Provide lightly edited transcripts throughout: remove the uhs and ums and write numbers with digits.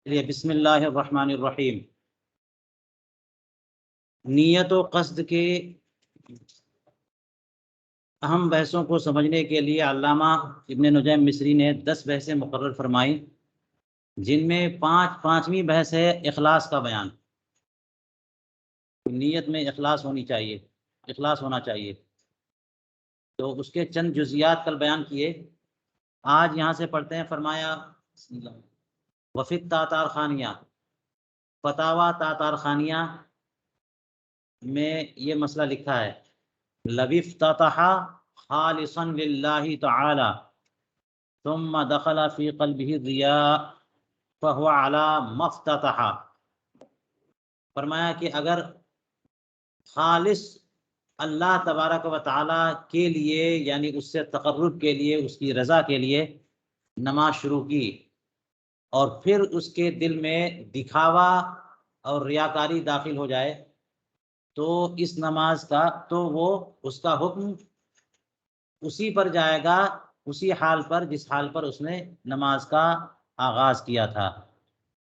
چلیے بسم اللہ الرحمن الرحیم۔ نیت و قصد کے اہم بحثوں کو سمجھنے کے لیے علامہ ابن نجیم مصری نے 10 بحثیں مقرر فرمائی، جن میں پانچویں بحث ہے اخلاص کا بیان۔ نیت میں اخلاص ہونی چاہیے، اخلاص ہونا چاہیے، تو اس کے چند جزیات کل بیان کیے۔ آج یہاں سے پڑھتے ہیں۔ فرمایا وفد تاتار خانیہ، فتاوا تاتار خانیہ میں یہ مسئلہ لکھا ہے، لَبِفْتَتَحَ خالصا للہ تعالی ثم دخل فی قلبہ الرِّیاء فهو علی مفتتح۔ فرمایا کہ اگر خالص اللہ تبارک و تعالی کے لیے، یعنی اس سے تقرب کے لیے، اس کی رضا کے لیے نماز شروع کی، اور پھر اس کے دل میں دکھاوا اور ریاکاری داخل ہو جائے، تو اس نماز کا تو وہ اس کا حکم اسی پر جائے گا، اسی حال پر جس حال پر اس نے نماز کا آغاز کیا تھا۔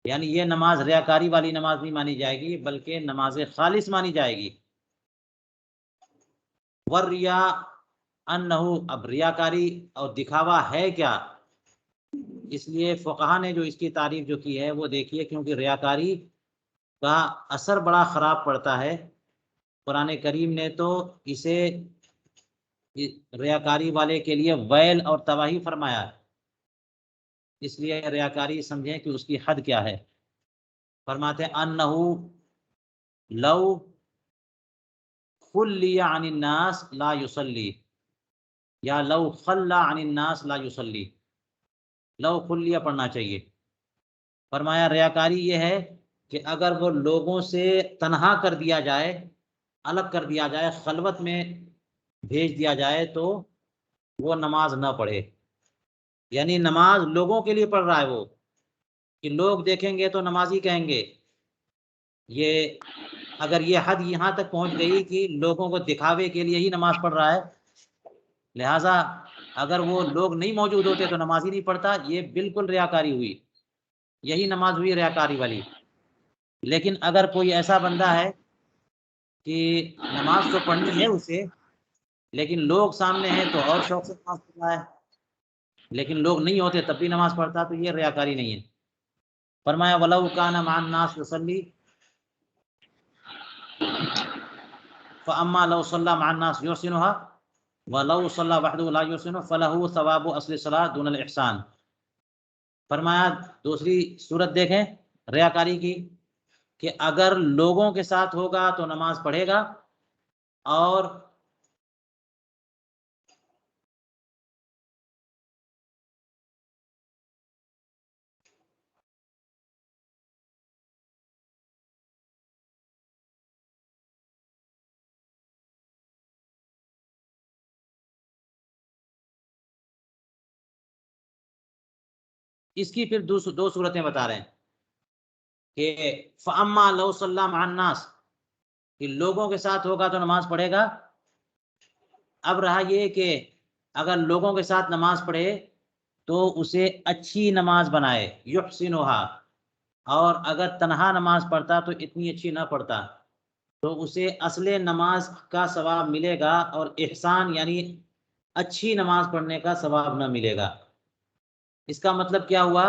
یعنی یہ نماز ریاکاری والی نماز نہیں مانی جائے گی، بلکہ نماز خالص مانی جائے گی۔ وریا انہو، اب ریاکاری اور دکھاوا ہے کیا؟ اس لیے فقہا نے جو اس کی تعریف جو کی ہے وہ دیکھیے، کیونکہ ریاکاری کا اثر بڑا خراب پڑتا ہے۔ قرآن کریم نے تو اسے ریاکاری والے کے لیے ویل اور تباہی فرمایا ہے۔ اس لیے ریاکاری سمجھیں کہ اس کی حد کیا ہے۔ فرماتے ہیں انہو لو خلی عن الناس لا یصلی، یا لو خلا عن الناس لا یصلی، لو خلیہ پڑھنا چاہیے۔ فرمایا ریاکاری یہ ہے کہ اگر وہ لوگوں سے تنہا کر دیا جائے، الگ کر دیا جائے، خلوت میں بھیج دیا جائے، تو وہ نماز نہ پڑھے۔ یعنی نماز لوگوں کے لیے پڑھ رہا ہے وہ، کہ لوگ دیکھیں گے تو نمازی کہیں گے۔ یہ اگر یہ حد یہاں تک پہنچ گئی کہ لوگوں کو دکھاوے کے لیے ہی نماز پڑھ رہا ہے، لہٰذا اگر وہ لوگ نہیں موجود ہوتے تو نماز ہی نہیں پڑھتا، یہ بالکل ریاکاری ہوئی، یہی نماز ہوئی ریاکاری والی۔ لیکن اگر کوئی ایسا بندہ ہے کہ نماز تو پڑھنی ہے اسے، لیکن لوگ سامنے ہیں تو اور شوق سے نماز پڑھ رہا ہے، لیکن لوگ نہیں ہوتے تب بھی نماز پڑھتا، تو یہ ریاکاری نہیں ہے۔ فرمایا وَلَوْ كَانَ مَعَ النَّاسِ يُصَلِّي فَأَمَّا لَوْ صَلَّى مَعَ النَّاسِ يُحْسِنُهَا وَلَوْ صَلَّى وَحْدَهُ لَا يُحْسِنُهَا فَلَهُ ثَوَابُ أَصْلِ الصَّلَاةِ دُونَ الْإِحْسَانِ۔ فرمایا دوسری صورت دیکھیں ریاکاری کی، کہ اگر لوگوں کے ساتھ ہوگا تو نماز پڑھے گا، اور اس کی پھر دو صورتیں بتا رہے ہیں کہ فَأَمَّا لَوْ صَلَّى مَعَ النَّاسِ، کہ لوگوں کے ساتھ ہوگا تو نماز پڑھے گا۔ اب رہا یہ کہ اگر لوگوں کے ساتھ نماز پڑھے تو اسے اچھی نماز بنائے، یحسنها، اور اگر تنہا نماز پڑھتا تو اتنی اچھی نہ پڑھتا، تو اسے اصل نماز کا ثواب ملے گا، اور احسان یعنی اچھی نماز پڑھنے کا ثواب نہ ملے گا۔ اس کا مطلب کیا ہوا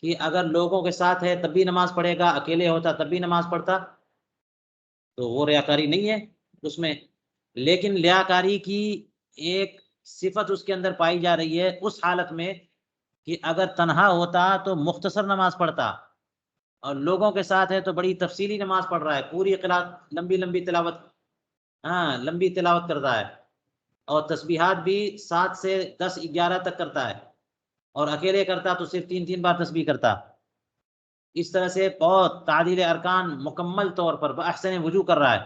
کہ اگر لوگوں کے ساتھ ہے تب بھی نماز پڑھے گا، اکیلے ہوتا تب بھی نماز پڑھتا، تو وہ ریاکاری نہیں ہے اس میں۔ لیکن ریاکاری کی ایک صفت اس کے اندر پائی جا رہی ہے اس حالت میں کہ اگر تنہا ہوتا تو مختصر نماز پڑھتا، اور لوگوں کے ساتھ ہے تو بڑی تفصیلی نماز پڑھ رہا ہے، پوری قرات لمبی تلاوت، لمبی تلاوت کرتا ہے، اور تسبیحات بھی 7 سے 10 11 تک کرتا ہے، اور اکیلے کرتا تو صرف 3 بار تسبیح کرتا۔ اس طرح سے بہت تعدیل ارکان مکمل طور پر بأحسن وضو کر رہا ہے،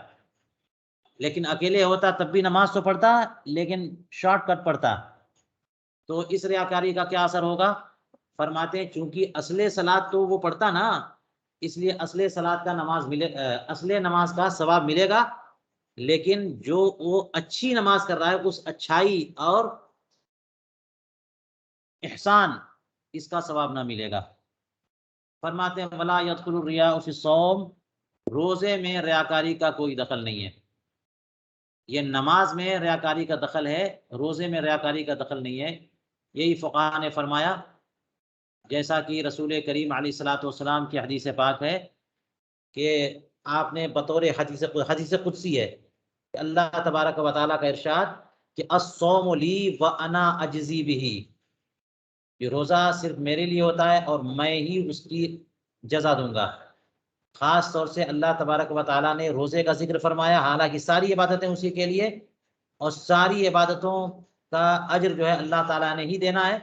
لیکن اکیلے ہوتا تب بھی نماز تو پڑھتا، لیکن شارٹ کٹ پڑھتا، تو اس ریاکاری کا کیا اثر ہوگا؟ فرماتے ہیں چونکہ اصل صلاۃ تو وہ پڑھتا نا، اس لیے اصل صلاۃ کا اصل نماز کا ثواب ملے گا، لیکن جو وہ اچھی نماز کر رہا ہے اس اچھائی اور احسان اس کا ثواب نہ ملے گا۔ فرماتے ہیں ولا يدخل الرياء فی الصوم، روزے میں ریاکاری کا کوئی دخل نہیں ہے. یہ نماز میں ریاکاری کا دخل ہے، روزے میں ریاکاری کا دخل نہیں ہے. یہی فقہا نے فرمایا، جیسا کہ رسول کریم علیہ الصلوۃ والسلام کی حدیث پاک ہے کہ آپ نے بطور حدیث قدسی ہے کہ اللہ تبارک و تعالیٰ کا ارشاد کہ الصوم لی وانا اجزی بہ، یہ روزہ صرف میرے لیے ہوتا ہے اور میں ہی اس کی جزا دوں گا. خاص طور سے اللہ تبارک و تعالیٰ نے روزے کا ذکر فرمایا، حالانکہ ساری عبادتیں اسی کے لیے، اور ساری عبادتوں کا اجر جو ہے اللہ تعالیٰ نے ہی دینا ہے.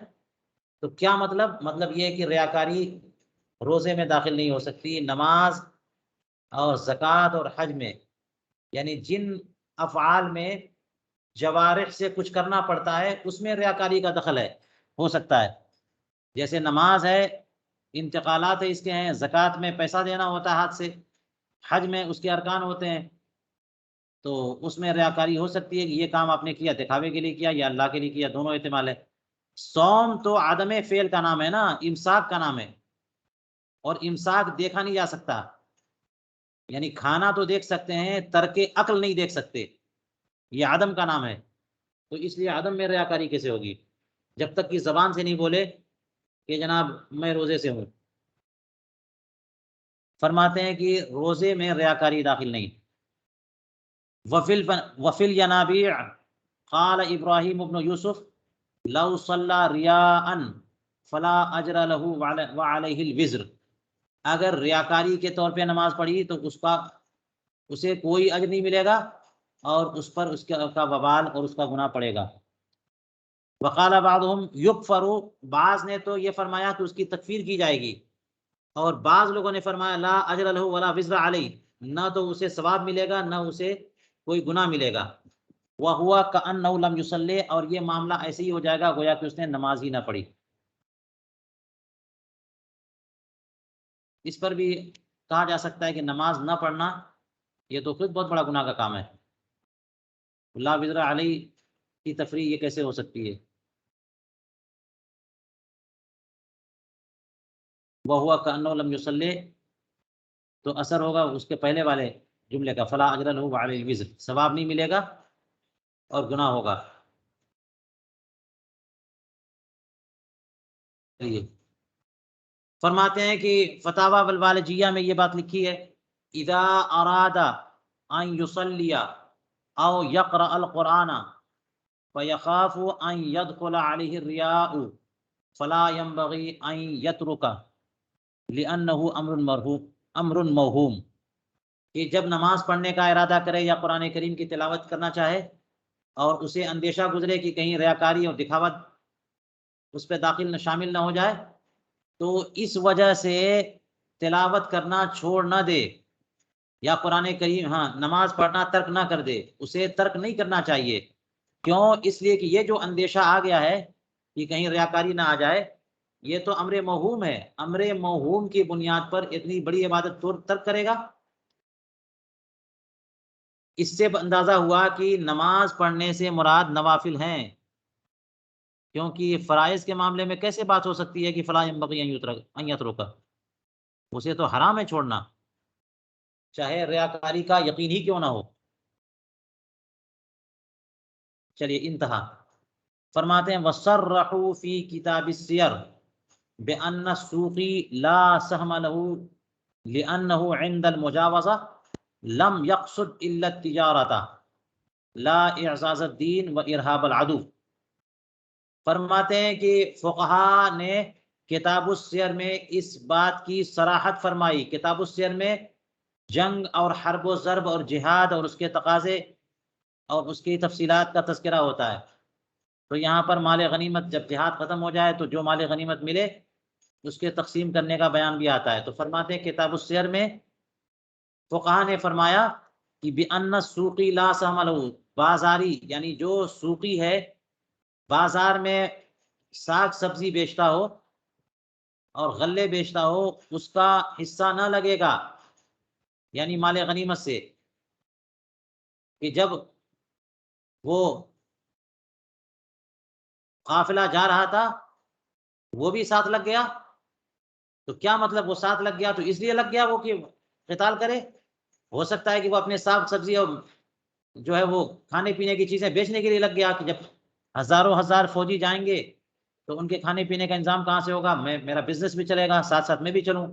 تو کیا مطلب یہ کہ ریاکاری روزے میں داخل نہیں ہو سکتی. نماز اور زکوٰۃ اور حج میں، یعنی جن افعال میں جوارح سے کچھ کرنا پڑتا ہے اس میں ریاکاری کا دخل ہے، ہو سکتا ہے. جیسے نماز ہے، انتقالات اس کے ہیں، زکوٰۃ میں پیسہ دینا ہوتا ہے ہاتھ سے، حج میں اس کے ارکان ہوتے ہیں، تو اس میں ریاکاری ہو سکتی ہے کہ یہ کام آپ نے کیا دکھاوے کے لیے کیا یا اللہ کے لیے کیا، دونوں احتمال ہے. صوم تو عدم فعل کا نام ہے نا، امساک کا نام ہے، اور امساک دیکھا نہیں جا سکتا. یعنی کھانا تو دیکھ سکتے ہیں، ترک عقل نہیں دیکھ سکتے، یہ عدم کا نام ہے. تو اس لیے عدم میں ریاکاری کیسے ہوگی جب تک کہ زبان سے نہیں بولے کہ جناب میں روزے سے ہوں. فرماتے ہیں کہ روزے میں ریاکاری داخل نہیں. وفل ینابیع قال ابراہیم ابن یوسف لو صلی ریاء فلا اجر له وعلیہ الوزر، اگر ریاکاری کے طور پہ نماز پڑھی تو اسے کوئی اجر نہیں ملے گا اور اس پر اس کا وبال اور اس کا گناہ پڑے گا. وقال بعضهم یکفر، بعض نے تو یہ فرمایا کہ اس کی تکفیر کی جائے گی، اور بعض لوگوں نے فرمایا لا اجر له ولا وزر علیہ، نہ تو اسے ثواب ملے گا نہ اسے کوئی گناہ ملے گا. وہوا کأنہ لم یصلی، اور یہ معاملہ ایسے ہی ہو جائے گا گویا کہ اس نے نماز ہی نہ پڑھی. اس پر بھی کہا جا سکتا ہے کہ نماز نہ پڑھنا یہ تو خود بہت بڑا گناہ کا کام ہے. لا وزر علیہ کی تفریح یہ کیسے ہو سکتی ہے؟ وہوا کأنہ لم یصلی تو اثر ہوگا اس کے پہلے والے جملے کا، فلا اجر له وعلیہ الوزر، ثواب نہیں ملے گا اور گناہ ہوگا. فرماتے ہیں کہ فتاوی والوالجیہ میں یہ بات لکھی ہے، اذا اراد ان یصلی او یقرأ القرآن فیخاف ان یدخل علیہ الریاء فلا ينبغی ان یترک لأنہ امر موہوم، کہ جب نماز پڑھنے کا ارادہ کرے یا قرآن کریم کی تلاوت کرنا چاہے اور اسے اندیشہ گزرے کہ کہیں ریاکاری اور دکھاوت اس پہ داخل شامل نہ ہو جائے، تو اس وجہ سے تلاوت کرنا چھوڑ نہ دے یا قرآن کریم نماز پڑھنا ترک نہ کر دے. اسے ترک نہیں کرنا چاہیے. کیوں؟ اس لیے کہ یہ جو اندیشہ آ گیا ہے کہ کہیں ریاکاری نہ آ جائے، یہ تو امر موہوم ہے. امر موہوم کی بنیاد پر اتنی بڑی عبادت ترک کرے گا؟ اس سے اندازہ ہوا کہ نماز پڑھنے سے مراد نوافل ہیں، کیونکہ فرائض کے معاملے میں کیسے بات ہو سکتی ہے کہ فلا ينبغي ان يترک، اسے تو حرام ہے چھوڑنا، چاہے ریاکاری کا یقین ہی کیوں نہ ہو. چلیے انتہا. فرماتے ہیں وصرحوا فی کتاب السیر بأن السوقی لا سهم له لأنه عند المجاوزہ لم يقصد الا التجارة لا اعزاز الدین و ارہاب العدو. فرماتے ہیں کہ فقہا نے کتاب السیر میں اس بات کی صراحت فرمائی. کتاب السیر میں جنگ اور حرب و ضرب اور جہاد اور اس کے تقاضے اور اس کی تفصیلات کا تذکرہ ہوتا ہے. تو یہاں پر مال غنیمت جب جہاد ختم ہو جائے تو جو مال غنیمت ملے اس کے تقسیم کرنے کا بیان بھی آتا ہے. تو فرماتے ہیں کتاب السیر میں فقہا نے فرمایا کہ بِأَنَّ السُّوقِي لَا سَهْمَ لَهُ، بازاری یعنی جو سوقی ہے، بازار میں ساگ سبزی بیچتا ہو اور غلے بیچتا ہو، اس کا حصہ نہ لگے گا یعنی مال غنیمت سے، کہ جب وہ قافلہ جا رہا تھا وہ بھی ساتھ لگ گیا تو کیا مطلب وہ ساتھ لگ گیا تو اس لیے لگ گیا وہ کہ قتال کرے؟ ہو سکتا ہے کہ وہ اپنے ساگ سبزی اور جو ہے وہ کھانے پینے کی چیزیں بیچنے کے لیے لگ گیا کہ جب ہزاروں ہزار فوجی جائیں گے تو ان کے کھانے پینے کا انتظام کہاں سے ہوگا، میرا بزنس بھی چلے گا، ساتھ ساتھ میں بھی چلوں۔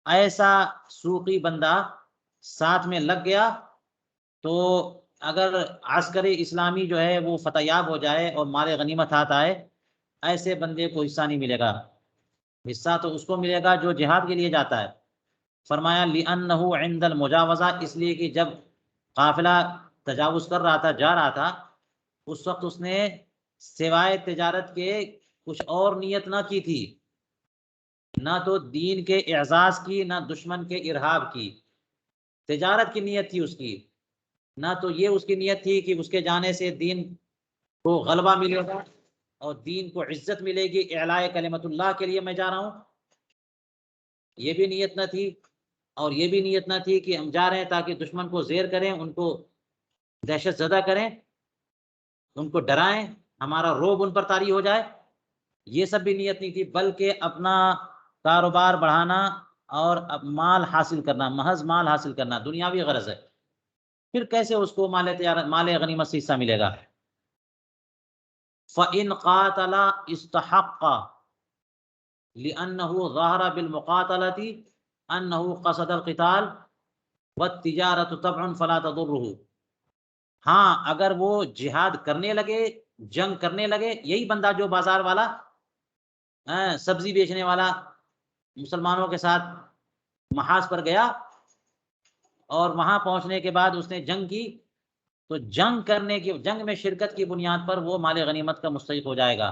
ایسا سوقی بندہ ساتھ میں لگ گیا تو اگر عسکری اسلامی جو ہے وہ فتح یاب ہو جائے اور مال غنیمت ہاتھ آئے، ایسے بندے کو حصہ نہیں ملے گا۔ حصہ تو اس کو ملے گا جو جہاد کے لیے جاتا ہے۔ فرمایا لِأَنَّهُ عِنْدَ الْمُجَاوَزَةِ، اس لیے کہ جب قافلہ تجاوز کر رہا تھا، جا رہا تھا، اس وقت اس نے سوائے تجارت کے کچھ اور نیت نہ کی تھی، نہ تو دین کے اعزاز کی، نہ دشمن کے ارہاب کی۔ تجارت کی نیت تھی اس کی، نہ تو یہ اس کی نیت تھی کہ اس کے جانے سے دین کو غلبہ ملے گا اور دین کو عزت ملے گی، اعلاء کلمت اللہ کے لیے میں جا رہا ہوں، یہ بھی نیت نہ تھی۔ اور یہ بھی نیت نہ تھی کہ ہم جا رہے ہیں تاکہ دشمن کو زیر کریں، ان کو دہشت زدہ کریں، ان کو ڈرائیں، ہمارا رعب ان پر طاری ہو جائے، یہ سب بھی نیت نہیں تھی، بلکہ اپنا کاروبار بڑھانا اور مال حاصل کرنا، محض مال حاصل کرنا، دنیاوی غرض ہے۔ پھر کیسے اس کو مال تجارت، مال غنیمت سے حصہ ملے گا؟ فَإِنْ قَاتَلَ اسْتَحَقَّ لِأَنَّهُ ظَهَرَ بِالْمُقَاتَلَةِ أَنَّهُ قَصَدَ الْقِتَالَ وَالتِّجَارَةُ تَبْعٌ فَلَا تَضُرُّهُ۔ ہاں اگر وہ جہاد کرنے لگے، جنگ کرنے لگے، یہی بندہ جو بازار والا، سبزی بیچنے والا، مسلمانوں کے ساتھ محاذ پر گیا اور وہاں پہنچنے کے بعد اس نے جنگ کی، تو جنگ کرنے کی، جنگ میں شرکت کی بنیاد پر وہ مال غنیمت کا مستحق ہو جائے گا۔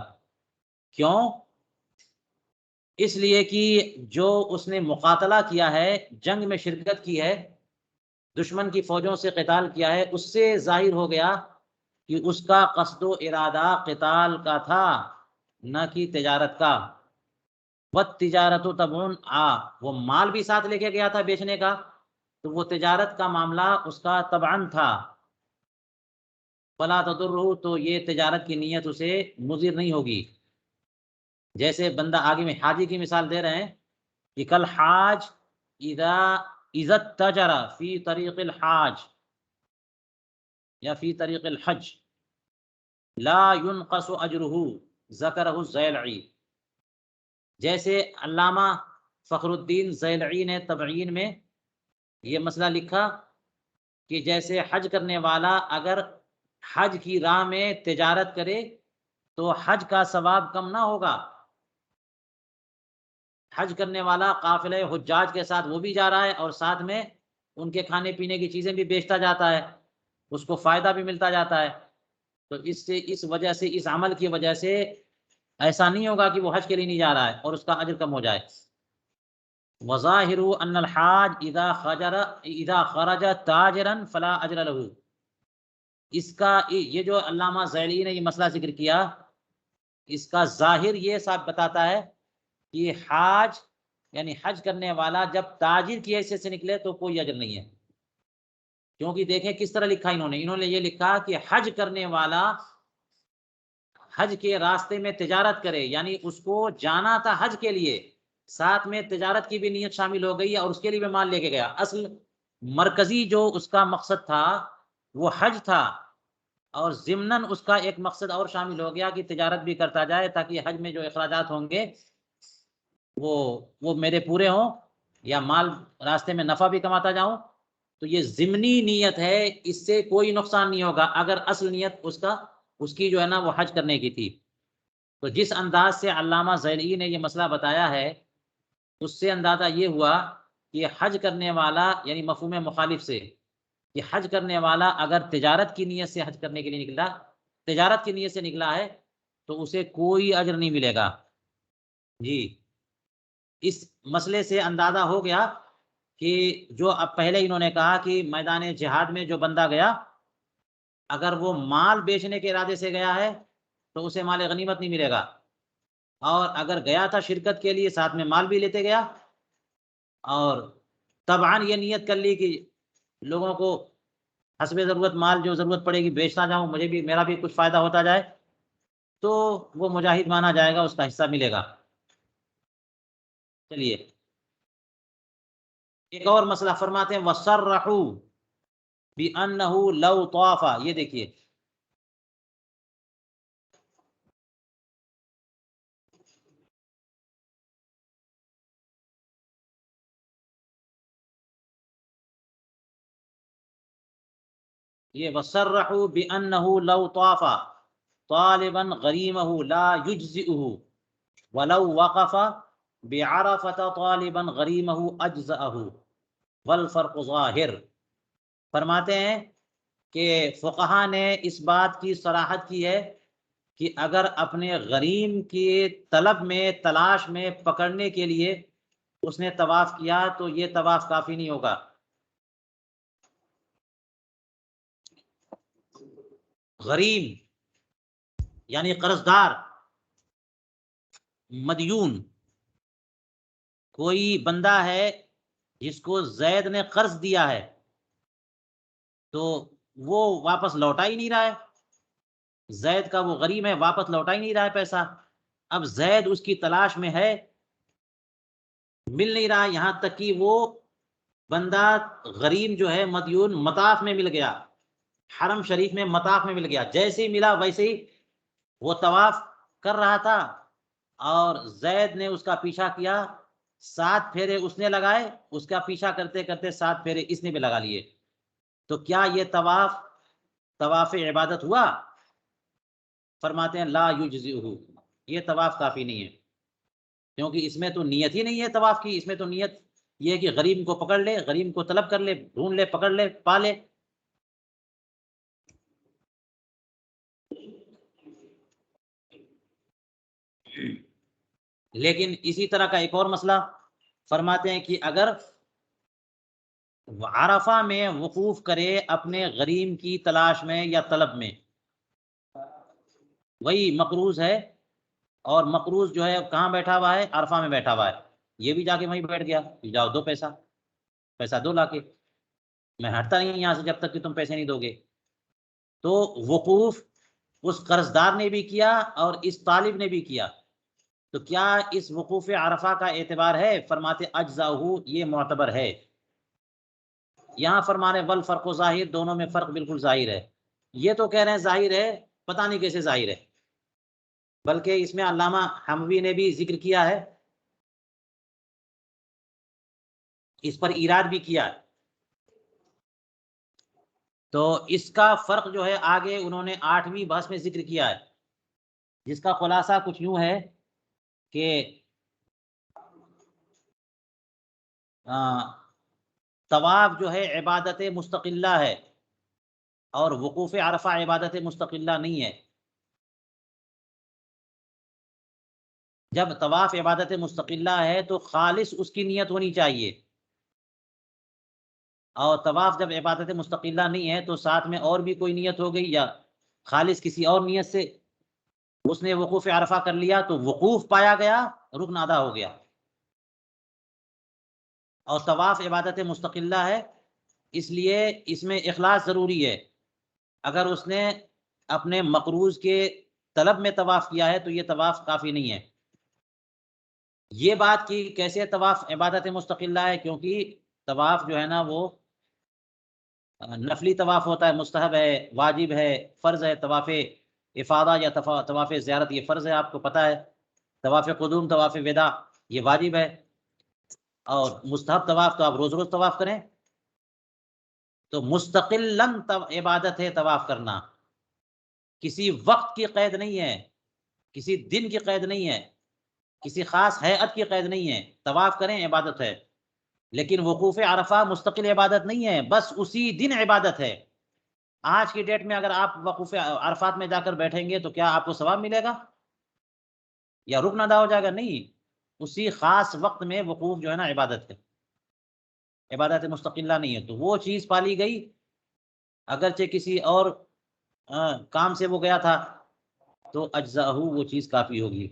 کیوں؟ اس لیے کہ جو اس نے مقاتلہ کیا ہے، جنگ میں شرکت کی ہے، دشمن کی فوجوں سے قتال کیا ہے، اس سے ظاہر ہو گیا کہ اس کا قصد و ارادہ قتال کا تھا، نہ کہ تجارت کا۔ وَالتِّجَارَةُ تَبْعٌ، وہ مال بھی ساتھ لے کے گیا تھا بیچنے کا، تو وہ تجارت کا معاملہ اس کا تبعاً تھا۔ فَلَا تَضُرُّهُ، تو یہ تجارت کی نیت اسے مضر نہیں ہوگی۔ جیسے بندہ آگے میں حاجی کی مثال دے رہے ہیں کہ کل حاج اذا اتجر فی طریق الحاج یا فی طریق الحج لا ينقص اجرہ، ذکرہ الزیلعی۔ جیسے علامہ فخر الدین زیلعی نے تبعین میں یہ مسئلہ لکھا کہ جیسے حج کرنے والا اگر حج کی راہ میں تجارت کرے تو حج کا ثواب کم نہ ہوگا۔ حج کرنے والا قافلہ حجاج کے ساتھ وہ بھی جا رہا ہے اور ساتھ میں ان کے کھانے پینے کی چیزیں بھی بیچتا جاتا ہے، اس کو فائدہ بھی ملتا جاتا ہے، تو اس وجہ سے، اس عمل کی وجہ سے ایسا نہیں ہوگا کہ وہ حج کے لیے نہیں جا رہا ہے اور اس کا اجر کم ہو جائے۔ وظاہر ان الحاج اذا خرج تاجرا فلا اجر له، اس کا یہ جو علامہ زیلعی نے یہ مسئلہ ذکر کیا، اس کا ظاہر یہ صاحب بتاتا ہے کہ حاج یعنی حج کرنے والا جب تاجر کی حیثیت سے نکلے تو کوئی اجر نہیں ہے۔ کیونکہ دیکھیں کس طرح لکھا انہوں نے یہ لکھا کہ حج کرنے والا حج کے راستے میں تجارت کرے، یعنی اس کو جانا تھا حج کے لیے، ساتھ میں تجارت کی بھی نیت شامل ہو گئی اور اس کے لیے بھی مال لے کے گیا۔ اصل مرکزی جو اس کا مقصد تھا وہ حج تھا، اور ضمناً اس کا ایک مقصد اور شامل ہو گیا کہ تجارت بھی کرتا جائے تاکہ حج میں جو اخراجات ہوں گے وہ میرے پورے ہوں، یا مال راستے میں نفع بھی کماتا جاؤں۔ تو یہ ضمنی نیت ہے، اس سے کوئی نقصان نہیں ہوگا اگر اصل نیت اس کی جو ہے نا وہ حج کرنے کی تھی۔ تو جس انداز سے علامہ زیلعی نے یہ مسئلہ بتایا ہے، اس سے اندازہ یہ ہوا کہ حج کرنے والا یعنی مفہوم مخالف سے کہ حج کرنے والا اگر تجارت کی نیت سے حج کرنے کے لیے نکلا، تجارت کی نیت سے نکلا ہے، تو اسے کوئی اجر نہیں ملے گا۔ جی، اس مسئلے سے اندازہ ہو گیا کہ جو اب پہلے انہوں نے کہا کہ میدان جہاد میں جو بندہ گیا، اگر وہ مال بیچنے کے ارادے سے گیا ہے تو اسے مال غنیمت نہیں ملے گا، اور اگر گیا تھا شرکت کے لیے ساتھ میں مال بھی لیتے گیا، اور طبعاً یہ نیت کر لی کہ لوگوں کو حسب ضرورت مال جو ضرورت پڑے گی بیچتا جاؤں، مجھے بھی، میرا بھی کچھ فائدہ ہوتا جائے، تو وہ مجاہد مانا جائے گا، اس کا حصہ ملے گا۔ چلیے ایک اور مسئلہ فرماتے ہیں وَصَرَّحُوا بِأَنَّهُ لَوْ طَافَ، یہ دیکھیے یہ وَصَرَّحُوا بِأَنَّهُ لَوْ طَافَ طَالِبًا غَرِيمَهُ لَا يُجْزِئُهُ وَلَوْ وَقَفَ بِعَرَفَةَ طَالِبًا غَرِيمَهُ أَجْزَأَهُ وَالْفَرْقُ ظَاهِرٌ۔ فرماتے ہیں کہ فقہا نے اس بات کی صراحت کی ہے کہ اگر اپنے غریم کی طلب میں تلاش میں پکڑنے کے لیے اس نے طواف کیا تو یہ طواف کافی نہیں ہوگا۔ غریم یعنی قرضدار، مدیون، کوئی بندہ ہے جس کو زید نے قرض دیا ہے تو وہ واپس لوٹا ہی نہیں رہا ہے، زید کا وہ غریم ہے واپس لوٹا ہی نہیں رہا ہے پیسہ، اب زید اس کی تلاش میں ہے، مل نہیں رہا، یہاں تک کہ وہ بندہ غریم جو ہے مدیون مطاف میں مل گیا، حرم شریف میں مطاف میں مل گیا، جیسے ہی ملا ویسے ہی وہ طواف کر رہا تھا اور زید نے اس کا پیچھا کیا، 7 پھیرے اس نے لگائے، اس کا پیچھا کرتے کرتے 7 پھیرے اس نے بھی لگا لیے، تو کیا یہ طواف عبادت ہوا؟ فرماتے ہیں لا یجزئہ، یہ طواف کافی نہیں ہے، کیونکہ اس میں تو نیت ہی نہیں ہے طواف کی، اس میں تو نیت یہ ہے کہ غریم کو پکڑ لے، غریم کو طلب کر لے، ڈھونڈ لے، پکڑ لے، پا لے۔ لیکن اسی طرح کا ایک اور مسئلہ فرماتے ہیں کہ اگر عرفہ میں وقوف کرے اپنے غریم کی تلاش میں یا طلب میں، وہی مقروض ہے اور مقروض جو ہے کہاں بیٹھا ہوا ہے؟ عرفہ میں بیٹھا ہوا ہے، یہ بھی جا کے وہیں بیٹھ گیا، جاؤ دو پیسہ دو لا کے، میں ہٹتا نہیں یہاں سے جب تک کہ تم پیسے نہیں دو گے۔ تو وقوف اس قرضدار نے بھی کیا اور اس طالب نے بھی کیا، تو کیا اس وقوف عرفہ کا اعتبار ہے؟ فرماتے اجزاؤہ، یہ معتبر ہے۔ یہاں فرمانے والفرق ظاہر، دونوں میں فرق بالکل ظاہر ہے، یہ تو کہہ رہے ہیں ظاہر ہے، پتہ نہیں کیسے ظاہر ہے، بلکہ اس میں علامہ حموی نے بھی ذکر کیا ہے، اس پر ایراد بھی کیا ہے، تو اس کا فرق جو ہے آگے انہوں نے 8ویں بحث میں ذکر کیا ہے، جس کا خلاصہ کچھ یوں ہے کہ طواف جو ہے عبادت مستقلہ ہے اور وقوف عرفہ عبادت مستقلہ نہیں ہے۔ جب طواف عبادت مستقلہ ہے تو خالص اس کی نیت ہونی چاہیے، اور طواف جب عبادت مستقلہ نہیں ہے تو ساتھ میں اور بھی کوئی نیت ہو گئی یا خالص کسی اور نیت سے اس نے وقوف عرفہ کر لیا تو وقوف پایا گیا، رکن ادا ہو گیا۔ اور طواف عبادت مستقلہ ہے، اس لیے اس میں اخلاص ضروری ہے، اگر اس نے اپنے مقروض کے طلب میں طواف کیا ہے تو یہ طواف کافی نہیں ہے۔ یہ بات کی کیسے طواف عبادت مستقلہ ہے؟ کیونکہ طواف جو ہے نا وہ نفلی طواف ہوتا ہے، مستحب ہے، واجب ہے، فرض ہے، طواف افاضہ یا طواف زیارت یہ فرض ہے، آپ کو پتہ ہے، طواف قدوم، طواف وداع یہ واجب ہے، اور مستحب طواف تو آپ روز روز طواف کریں، تو مستقلاً عبادت ہے طواف کرنا، کسی وقت کی قید نہیں ہے، کسی دن کی قید نہیں ہے، کسی خاص ہیئت کی قید نہیں ہے، طواف کریں عبادت ہے، لیکن وقوف عرفہ مستقل عبادت نہیں ہے، بس اسی دن عبادت ہے۔ آج کی ڈیٹ میں اگر آپ وقوف عرفات میں جا کر بیٹھیں گے تو کیا آپ کو ثواب ملے گا یا رکن ادا ہو جائے گا؟ نہیں، اسی خاص وقت میں وقوف جو ہے نا عبادت ہے، عبادت مستقلہ نہیں ہے، تو وہ چیز پالی گئی، اگرچہ کسی اور کام سے وہ گیا تھا تو اجزاء وہ چیز کافی ہوگی۔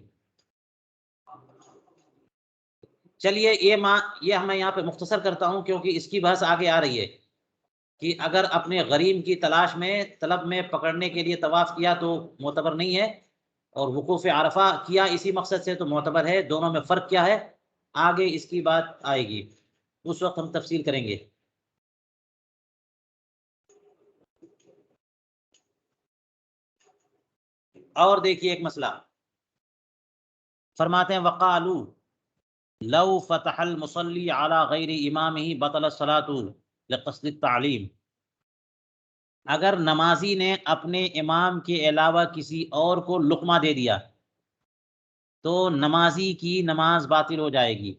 چلیے یہ میں یہاں پہ مختصر کرتا ہوں کیونکہ اس کی بحث آگے آ رہی ہے کہ اگر اپنے غریم کی تلاش میں طلب میں پکڑنے کے لیے طواف کیا تو معتبر نہیں ہے، اور وقوف عرفہ کیا اسی مقصد سے تو معتبر ہے، دونوں میں فرق کیا ہے؟ آگے اس کی بات آئے گی، اس وقت ہم تفصیل کریں گے۔ اور دیکھیے ایک مسئلہ فرماتے ہیں وقالو لو فتح المصلی علی غیر امامہ بطل الصلاۃ لقصد التعلیم، اگر نمازی نے اپنے امام کے علاوہ کسی اور کو لقمہ دے دیا تو نمازی کی نماز باطل ہو جائے گی۔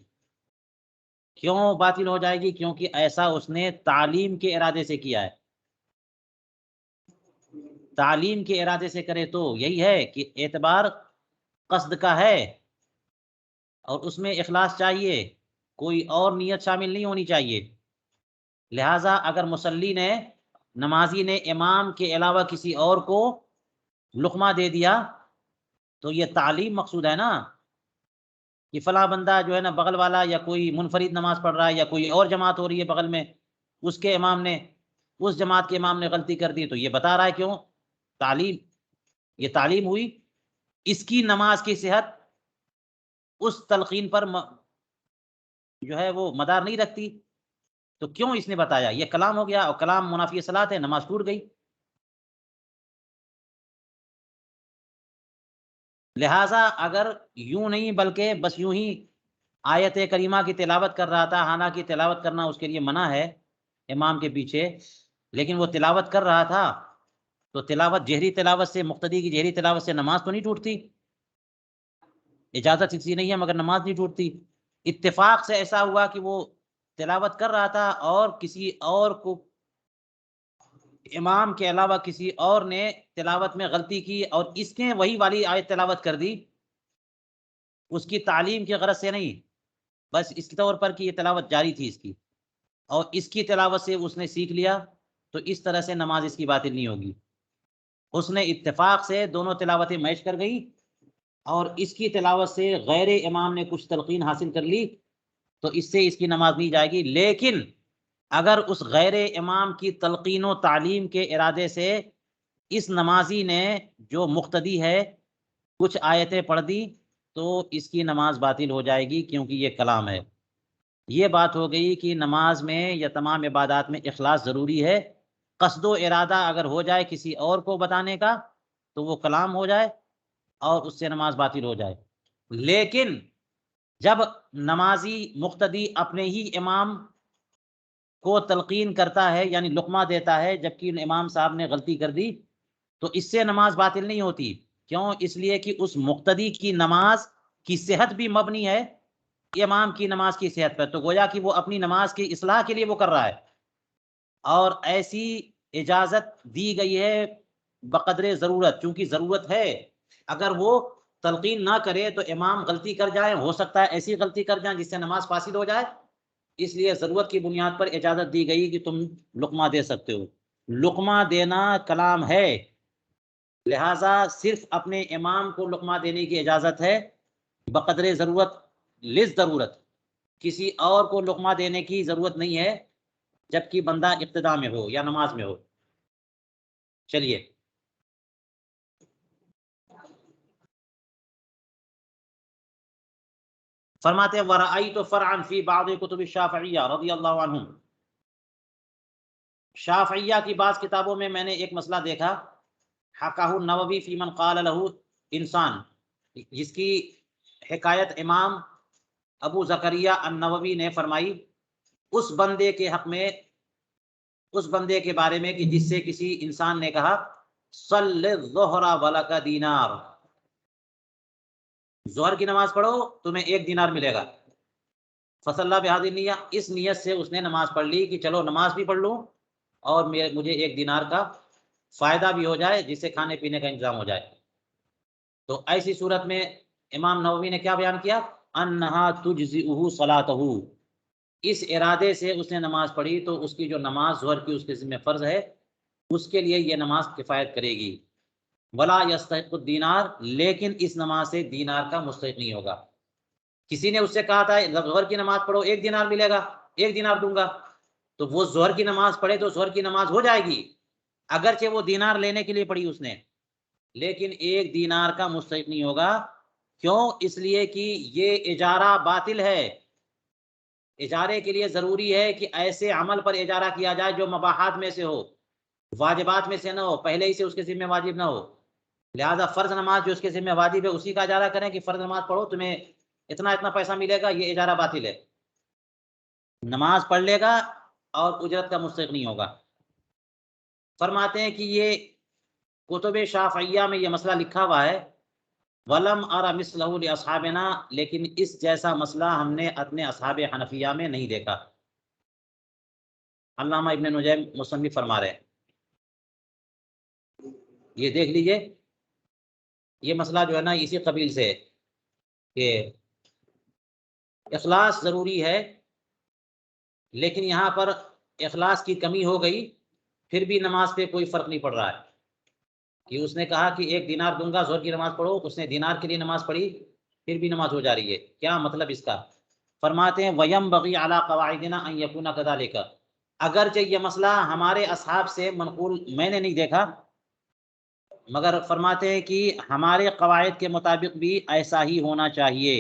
کیوں باطل ہو جائے گی؟ کیونکہ ایسا اس نے تعلیم کے ارادے سے کیا ہے۔ تعلیم کے ارادے سے کرے تو یہی ہے کہ اعتبار قصد کا ہے اور اس میں اخلاص چاہیے، کوئی اور نیت شامل نہیں ہونی چاہیے۔ لہٰذا اگر مصلی نے، نمازی نے امام کے علاوہ کسی اور کو لقمہ دے دیا تو یہ تعلیم مقصود ہے نا، کہ فلاں بندہ جو ہے نا بغل والا، یا کوئی منفرد نماز پڑھ رہا ہے یا کوئی اور جماعت ہو رہی ہے بغل میں، اس کے امام نے، اس جماعت کے امام نے غلطی کر دی، تو یہ بتا رہا ہے کیوں؟ تعلیم، یہ تعلیم ہوئی۔ اس کی نماز کی صحت اس تلقین پر جو ہے وہ مدار نہیں رکھتی، تو کیوں اس نے بتایا؟ یہ کلام ہو گیا، اور کلام منافی صلاۃ ہے، نماز ٹوٹ گئی۔ لہٰذا اگر یوں نہیں بلکہ بس یوں ہی آیت کریمہ کی تلاوت کر رہا تھا، حالانکہ تلاوت کرنا اس کے لیے منع ہے امام کے پیچھے، لیکن وہ تلاوت کر رہا تھا، تو تلاوت، جہری تلاوت سے، مقتدی کی جہری تلاوت سے نماز تو نہیں ٹوٹتی، اجازت اس کی نہیں ہے مگر نماز نہیں ٹوٹتی۔ اتفاق سے ایسا ہوا کہ وہ تلاوت کر رہا تھا اور کسی اور کو، امام کے علاوہ کسی اور نے تلاوت میں غلطی کی اور اس نے وہی والی آیت تلاوت کر دی، اس کی تعلیم کی غرض سے نہیں، بس اس طور پر کہ یہ تلاوت جاری تھی اس کی، اور اس کی تلاوت سے اس نے سیکھ لیا، تو اس طرح سے نماز اس کی باطل نہیں ہوگی۔ اس نے اتفاق سے دونوں تلاوتیں میچ کر گئی، اور اس کی تلاوت سے غیر امام نے کچھ تلقین حاصل کر لی، تو اس سے اس کی نماز نہیں جائے گی۔ لیکن اگر اس غیر امام کی تلقین و تعلیم کے ارادے سے اس نمازی نے جو مقتدی ہے کچھ آیتیں پڑھ دی تو اس کی نماز باطل ہو جائے گی، کیونکہ یہ کلام ہے۔ یہ بات ہو گئی کہ نماز میں یا تمام عبادات میں اخلاص ضروری ہے۔ قصد و ارادہ اگر ہو جائے کسی اور کو بتانے کا تو وہ کلام ہو جائے اور اس سے نماز باطل ہو جائے۔ لیکن جب نمازی مقتدی اپنے ہی امام کو تلقین کرتا ہے، یعنی لقمہ دیتا ہے، جبکہ امام صاحب نے غلطی کر دی، تو اس سے نماز باطل نہیں ہوتی۔ کیوں؟ اس لیے کہ اس مقتدی کی نماز کی صحت بھی مبنی ہے امام کی نماز کی صحت پر، تو گویا کہ وہ اپنی نماز کی اصلاح کے لیے وہ کر رہا ہے، اور ایسی اجازت دی گئی ہے بقدر ضرورت، چونکہ ضرورت ہے۔ اگر وہ تلقین نہ کرے تو امام غلطی کر جائے، ہو سکتا ہے ایسی غلطی کر جائیں جس سے نماز فاسد ہو جائے، اس لیے ضرورت کی بنیاد پر اجازت دی گئی کہ تم لقمہ دے سکتے ہو۔ لقمہ دینا کلام ہے، لہٰذا صرف اپنے امام کو لقمہ دینے کی اجازت ہے بقدر ضرورت، ضرورت، کسی اور کو لقمہ دینے کی ضرورت نہیں ہے جبکہ بندہ ابتدا میں ہو یا نماز میں ہو۔ چلیے فرماتے ہیں وَرَأَيْتُ فَرْعًا فِي بَعْضِ كُتُبِ الشَّافِعِيَّةِ رضی اللہ عنہم، شافعیہ کی بعض کتابوں میں نے ایک مسئلہ دیکھا، حکاہ النووی فی من قال لہ انسان، جس کی حکایت امام ابو زکریا النووی نے فرمائی اس بندے کے حق میں، اس بندے کے بارے میں کہ جس سے کسی انسان نے کہا صلی الظہر ولک دینار، ظہر کی نماز پڑھو تمہیں 1 دینار ملے گا، فصلی بہذہ النیہ، اس نیت سے اس نے نماز پڑھ لی کہ چلو نماز بھی پڑھ لوں اور مجھے 1 دینار کا فائدہ بھی ہو جائے، جس سے کھانے پینے کا انتظام ہو جائے۔ تو ایسی صورت میں امام نووی نے کیا بیان کیا؟ انہا تجزئہ صلاتہ، اس ارادے سے اس نے نماز پڑھی تو اس کی جو نماز ظہر کی اس کے ذمہ فرض ہے، اس کے لیے یہ نماز کفایت کرے گی۔ ولا یستحق الدینار، لیکن اس نماز سے دینار کا مستحق نہیں ہوگا۔ کسی نے اس سے کہا تھا ظہر کی نماز پڑھو 1 دینار ملے گا، 1 دینار دوں گا، تو وہ ظہر کی نماز پڑھے تو ظہر کی نماز ہو جائے گی، اگرچہ وہ دینار لینے کے لیے پڑھی اس نے، لیکن 1 دینار کا مستحق نہیں ہوگا۔ کیوں؟ اس لیے کہ یہ اجارہ باطل ہے، اجارے کے لیے ضروری ہے کہ ایسے عمل پر اجارہ کیا جائے جو مباحات میں سے ہو، واجبات میں سے نہ ہو، پہلے ہی سے اس کے ذمہ واجب نہ ہو. لہذا فرض نماز جو اس کے ذمہ واجب ہے اسی کا اجارہ کریں کہ فرض نماز پڑھو تمہیں اتنا اتنا پیسہ ملے گا، یہ اجارہ باطل ہے. نماز پڑھ لے گا اور اجرت کا مستحق نہیں ہوگا. فرماتے ہیں کہ یہ کتب شافعیہ میں یہ مسئلہ لکھا ہوا ہے. ولم ارى مثله لاصحابنا، لیکن اس جیسا مسئلہ ہم نے اپنے اصحاب حنفیہ میں نہیں دیکھا. علامہ ابن نجیم مصنف فرما رہے ہیں، یہ دیکھ لیجئے یہ مسئلہ جو ہے نا اسی قبیل سے کہ اخلاص ضروری ہے، لیکن یہاں پر اخلاص کی کمی ہو گئی پھر بھی نماز پہ کوئی فرق نہیں پڑ رہا ہے. کہ اس نے کہا کہ 1 دینار دوں گا، ظہر کی نماز پڑھو، اس نے دینار کے لیے نماز پڑھی پھر بھی نماز ہو جا رہی ہے. کیا مطلب اس کا؟ فرماتے ہیں وَيَنبَغِي عَلَىٰ قَوَاعِدِنَا أَن يَكُونَ كَذَلِكَ. اگرچہ یہ مسئلہ ہمارے اصحاب سے منقول میں نے نہیں دیکھا، مگر فرماتے ہیں کہ ہمارے قواعد کے مطابق بھی ایسا ہی ہونا چاہیے.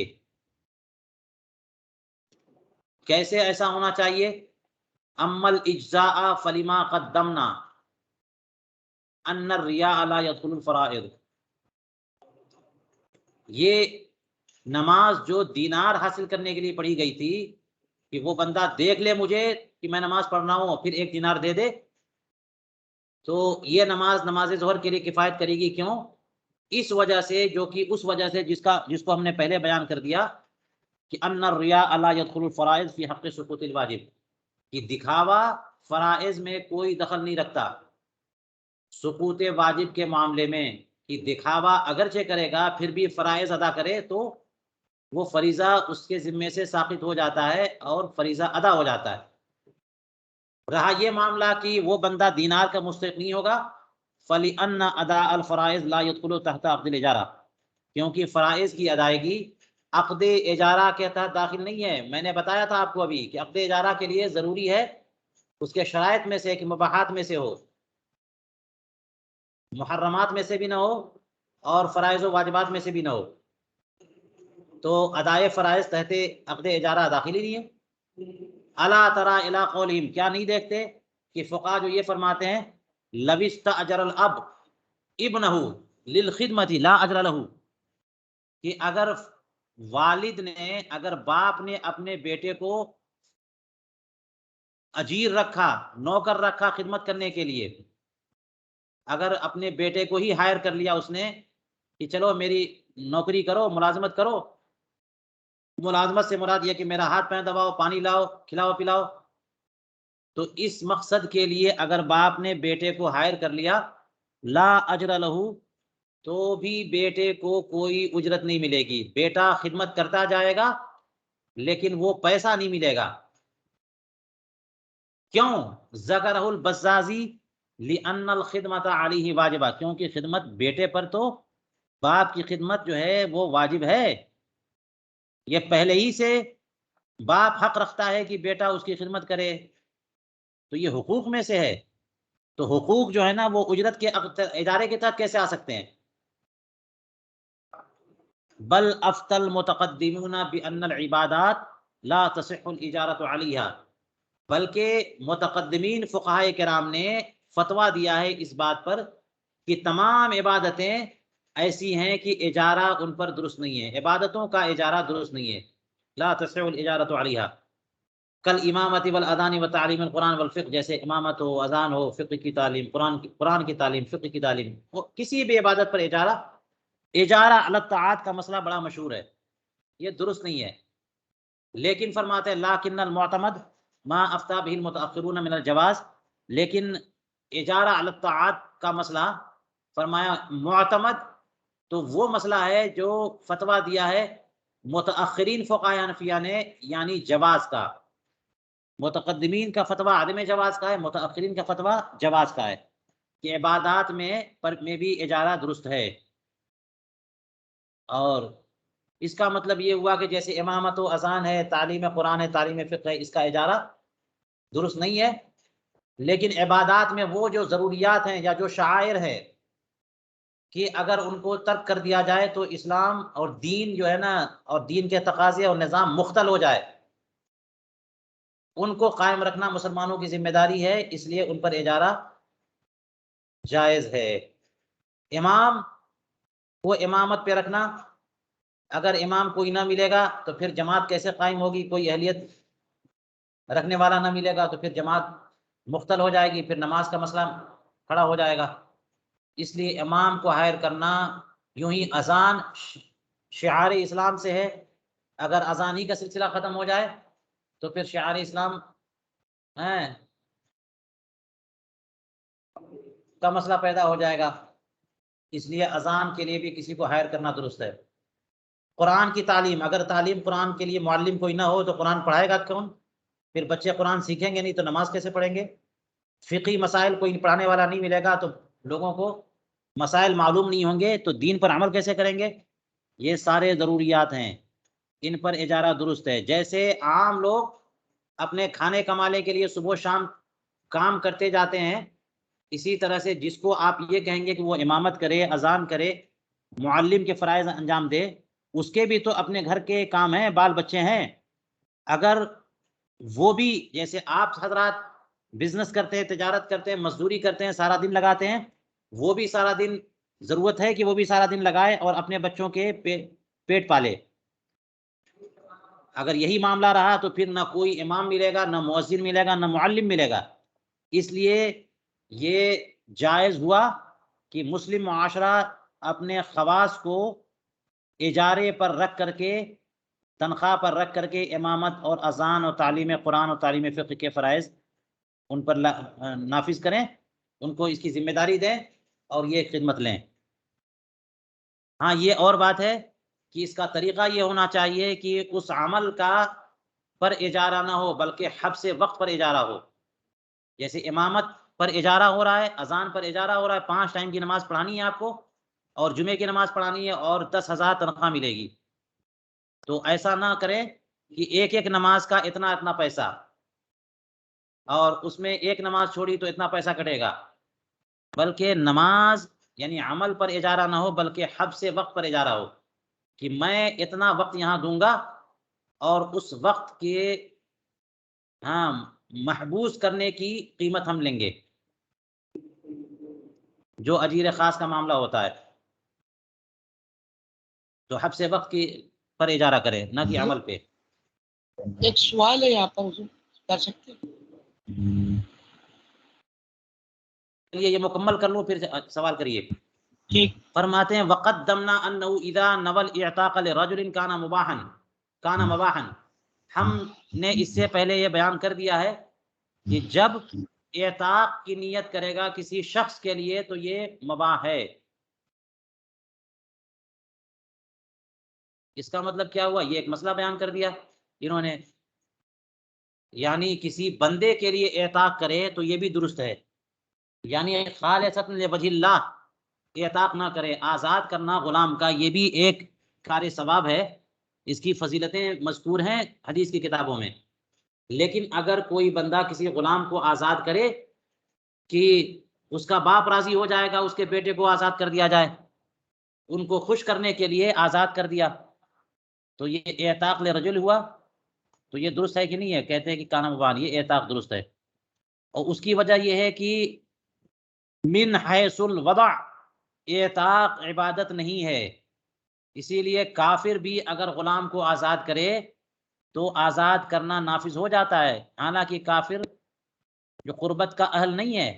کیسے ایسا ہونا چاہیے؟ اما الاجزاء فلما قدمنا ان الرياء لا يدخل الفرائض. یہ نماز جو دینار حاصل کرنے کے لیے پڑھی گئی تھی کہ وہ بندہ دیکھ لے مجھے کہ میں نماز پڑھ رہا ہوں پھر 1 دینار دے دے، تو یہ نماز ظہر کے لیے کفایت کرے گی. کیوں؟ اس وجہ سے جو کہ اس وجہ سے جس کو ہم نے پہلے بیان کر دیا کہ ان الرياء لا يدخل الفرائض في حق سقوط الواجب، کہ دکھاوا فرائض میں کوئی دخل نہیں رکھتا سقوط واجب کے معاملے میں. کہ دکھاوا اگرچہ کرے گا پھر بھی فرائض ادا کرے تو وہ فریضہ اس کے ذمے سے ساقط ہو جاتا ہے اور فریضہ ادا ہو جاتا ہے. رہا یہ معاملہ کہ وہ بندہ دینار کا مستحق نہیں ہوگا، فَلِأَنَّ أَدَاءَ الْفَرَائِضِ لَا يَدْخُلُ تَحْتَ عَقْدِ الْإِجَارَةِ، کیونکہ فرائض کی ادائیگی عقد اجارہ کے تحت داخل نہیں ہے. میں نے بتایا تھا آپ کو ابھی کہ عقد اجارہ کے لیے ضروری ہے اس کے شرائط میں سے کہ مباحات میں سے ہو، محرمات میں سے بھی نہ ہو اور فرائض و واجبات میں سے بھی نہ ہو. تو ادائے فرائض تحت عقد اجارہ داخل ہی نہیں ہے. الا ترى الى قولهم، کیا نہیں دیکھتے کہ فقہا جو یہ فرماتے ہیں لو استاجر الاب ابنه للخدمت لا اجر له، کہ اگر والد نے، اگر باپ نے اپنے بیٹے کو اجیر رکھا، نوکر رکھا خدمت کرنے کے لیے، اگر اپنے بیٹے کو ہی ہائر کر لیا اس نے کہ چلو میری نوکری کرو، ملازمت کرو، ملازمت سے مراد یہ کہ میرا ہاتھ پیر دباؤ، پانی لاؤ، کھلاؤ پلاؤ، تو اس مقصد کے لیے اگر باپ نے بیٹے کو ہائر کر لیا لا اجر لہو، تو بھی بیٹے کو کوئی اجرت نہیں ملے گی. بیٹا خدمت کرتا جائے گا لیکن وہ پیسہ نہیں ملے گا. کیوں؟ ذکرہ البزازی لأن الخدمت علیہ واجبہ، کیونکہ خدمت بیٹے پر تو باپ کی خدمت جو ہے وہ واجب ہے. یہ پہلے ہی سے باپ حق رکھتا ہے کہ بیٹا اس کی خدمت کرے، تو یہ حقوق میں سے ہے. تو حقوق جو ہے نا وہ اجرت کے ادارے کے تحت کیسے آ سکتے ہیں؟ بل افتى المتقدمون بان العبادات لا تصح الاجارۃ علیہا، بلکہ متقدمین فقہائے کرام نے فتویٰ دیا ہے اس بات پر کہ تمام عبادتیں ایسی ہیں کہ اجارہ ان پر درست نہیں ہے، عبادتوں کا اجارہ درست نہیں ہے. لا تصح الاجارۃ علیہا کل امامت والاذان وتعلیم القرآن والفقہ، جیسے امامت ہو، اذان ہو، فقہ کی تعلیم، قرآن کی تعلیم، فقہ کی تعلیم. کسی بھی عبادت پر اجارہ علی الطاعات کا مسئلہ بڑا مشہور ہے، یہ درست نہیں ہے. لیکن فرماتے ہیں لاکن المعتمد ما افتى به المتاخرون من الجواز، لیکن اجارہ علی الطاعات کا مسئلہ فرمایا معتمد تو وہ مسئلہ ہے جو فتویٰ دیا ہے متاخرین فقہاء حنفیہ نے، یعنی جواز کا. متقدمین کا فتویٰ عدم جواز کا ہے، متاخرین کا فتویٰ جواز کا ہے کہ عبادات میں بھی اجارہ درست ہے. اور اس کا مطلب یہ ہوا کہ جیسے امامت و اذان ہے، تعلیم قرآن ہے، تعلیم فقہ ہے، اس کا اجارہ درست نہیں ہے. لیکن عبادات میں وہ جو ضروریات ہیں یا جو شعائر ہے کہ اگر ان کو ترک کر دیا جائے تو اسلام اور دین جو ہے نا، اور دین کے تقاضے اور نظام مختل ہو جائے، ان کو قائم رکھنا مسلمانوں کی ذمہ داری ہے، اس لیے ان پر اجارہ جائز ہے۔ امام کو امامت پہ رکھنا، اگر امام کوئی نہ ملے گا تو پھر جماعت کیسے قائم ہوگی؟ کوئی اہلیت رکھنے والا نہ ملے گا تو پھر جماعت مختل ہو جائے گی، پھر نماز کا مسئلہ کھڑا ہو جائے گا۔ اس لیے امام کو ہائر کرنا، یوں ہی اذان شعار اسلام سے ہے، اگر اذان ہی کا سلسلہ ختم ہو جائے تو پھر شعار اسلام کا مسئلہ پیدا ہو جائے گا۔ اس لیے اذان کے لیے بھی کسی کو ہائر کرنا درست ہے۔ قرآن کی تعلیم، اگر تعلیم قرآن کے لیے معلم کوئی نہ ہو تو قرآن پڑھائے گا کون؟ پھر بچے قرآن سیکھیں گے نہیں تو نماز کیسے پڑھیں گے؟ فقہی مسائل کوئی پڑھانے والا نہیں ملے گا تو لوگوں کو مسائل معلوم نہیں ہوں گے تو دین پر عمل کیسے کریں گے؟ یہ سارے ضروریات ہیں، ان پر اجارہ درست ہے۔ جیسے عام لوگ اپنے کھانے کمانے کے لیے صبح و شام کام کرتے جاتے ہیں، اسی طرح سے جس کو آپ یہ کہیں گے کہ وہ امامت کرے، اذان کرے، معلم کے فرائض انجام دے، اس کے بھی تو اپنے گھر کے کام ہیں، بال بچے ہیں۔ اگر وہ بھی جیسے آپ حضرات بزنس کرتے ہیں، تجارت کرتے ہیں، مزدوری کرتے ہیں، سارا دن لگاتے ہیں، وہ بھی سارا دن ضرورت ہے کہ وہ بھی سارا دن لگائے اور اپنے بچوں کے پیٹ پالے۔ اگر یہی معاملہ رہا تو پھر نہ کوئی امام ملے گا، نہ مؤذن ملے گا، نہ معلم ملے گا۔ اس لیے یہ جائز ہوا کہ مسلم معاشرہ اپنے خواص کو اجارے پر رکھ کر کے، تنخواہ پر رکھ کر کے امامت اور اذان اور تعلیم قرآن اور تعلیم فقہ کے فرائض ان پر نافذ کریں، ان کو اس کی ذمہ داری دیں اور یہ خدمت لیں۔ ہاں یہ اور بات ہے کہ اس کا طریقہ یہ ہونا چاہیے کہ اس عمل کا پر اجارہ نہ ہو بلکہ حبس وقت پر اجارہ ہو۔ جیسے امامت پر اجارہ ہو رہا ہے، اذان پر اجارہ ہو رہا ہے، 5 ٹائم کی نماز پڑھانی ہے آپ کو اور جمعے کی نماز پڑھانی ہے اور 10,000 تنخواہ ملے گی، تو ایسا نہ کریں کہ ایک ایک نماز کا اتنا اتنا پیسہ، اور اس میں ایک نماز چھوڑی تو اتنا پیسہ کٹے گا، بلکہ نماز یعنی عمل پر اجارہ نہ ہو بلکہ حبس وقت پر اجارہ ہو کہ میں اتنا وقت یہاں دوں گا اور اس وقت کے محبوس کرنے کی قیمت ہم لیں گے، جو اجیر خاص کا معاملہ ہوتا ہے۔ تو حبس وقت کی پر اجارہ کرے نہ کہ عمل پہ۔ ایک سوال ہے یہاں پر، کر سکتے ہیں؟ یہ مکمل کر لوں پھر سوال کریے۔ ٹھیک۔ فرماتے ہیں وقدمنا انه اذا نوى الاعتاق لرجل كان مباحا، ہم نے اس سے پہلے یہ بیان کر دیا ہے کہ جب اعتاق کی نیت کرے گا کسی شخص کے لیے تو یہ مباح ہے۔ اس کا مطلب کیا ہوا؟ یہ ایک مسئلہ بیان کر دیا انہوں نے، یعنی کسی بندے کے لیے اعتاق کرے تو یہ بھی درست ہے، یعنی خالصۃ لوجہ اللہ اعتاق نہ کرے، آزاد کرنا غلام کا یہ بھی ایک کار ثواب ہے، اس کی فضیلتیں مذکور ہیں حدیث کی کتابوں میں۔ لیکن اگر کوئی بندہ کسی غلام کو آزاد کرے کہ اس کا باپ راضی ہو جائے گا اس کے بیٹے کو آزاد کر دیا جائے، ان کو خوش کرنے کے لیے آزاد کر دیا، تو یہ اعتاق لرجل ہوا، تو یہ درست ہے کہ نہیں ہے؟ کہتے ہیں کہ کانا مبان، یہ اعتاق درست ہے، اور اس کی وجہ یہ ہے کہ من حیث الوضع اعتاق عبادت نہیں ہے، اسی لیے کافر بھی اگر غلام کو آزاد کرے تو آزاد کرنا نافذ ہو جاتا ہے، حالانکہ کافر جو قربت کا اہل نہیں ہے۔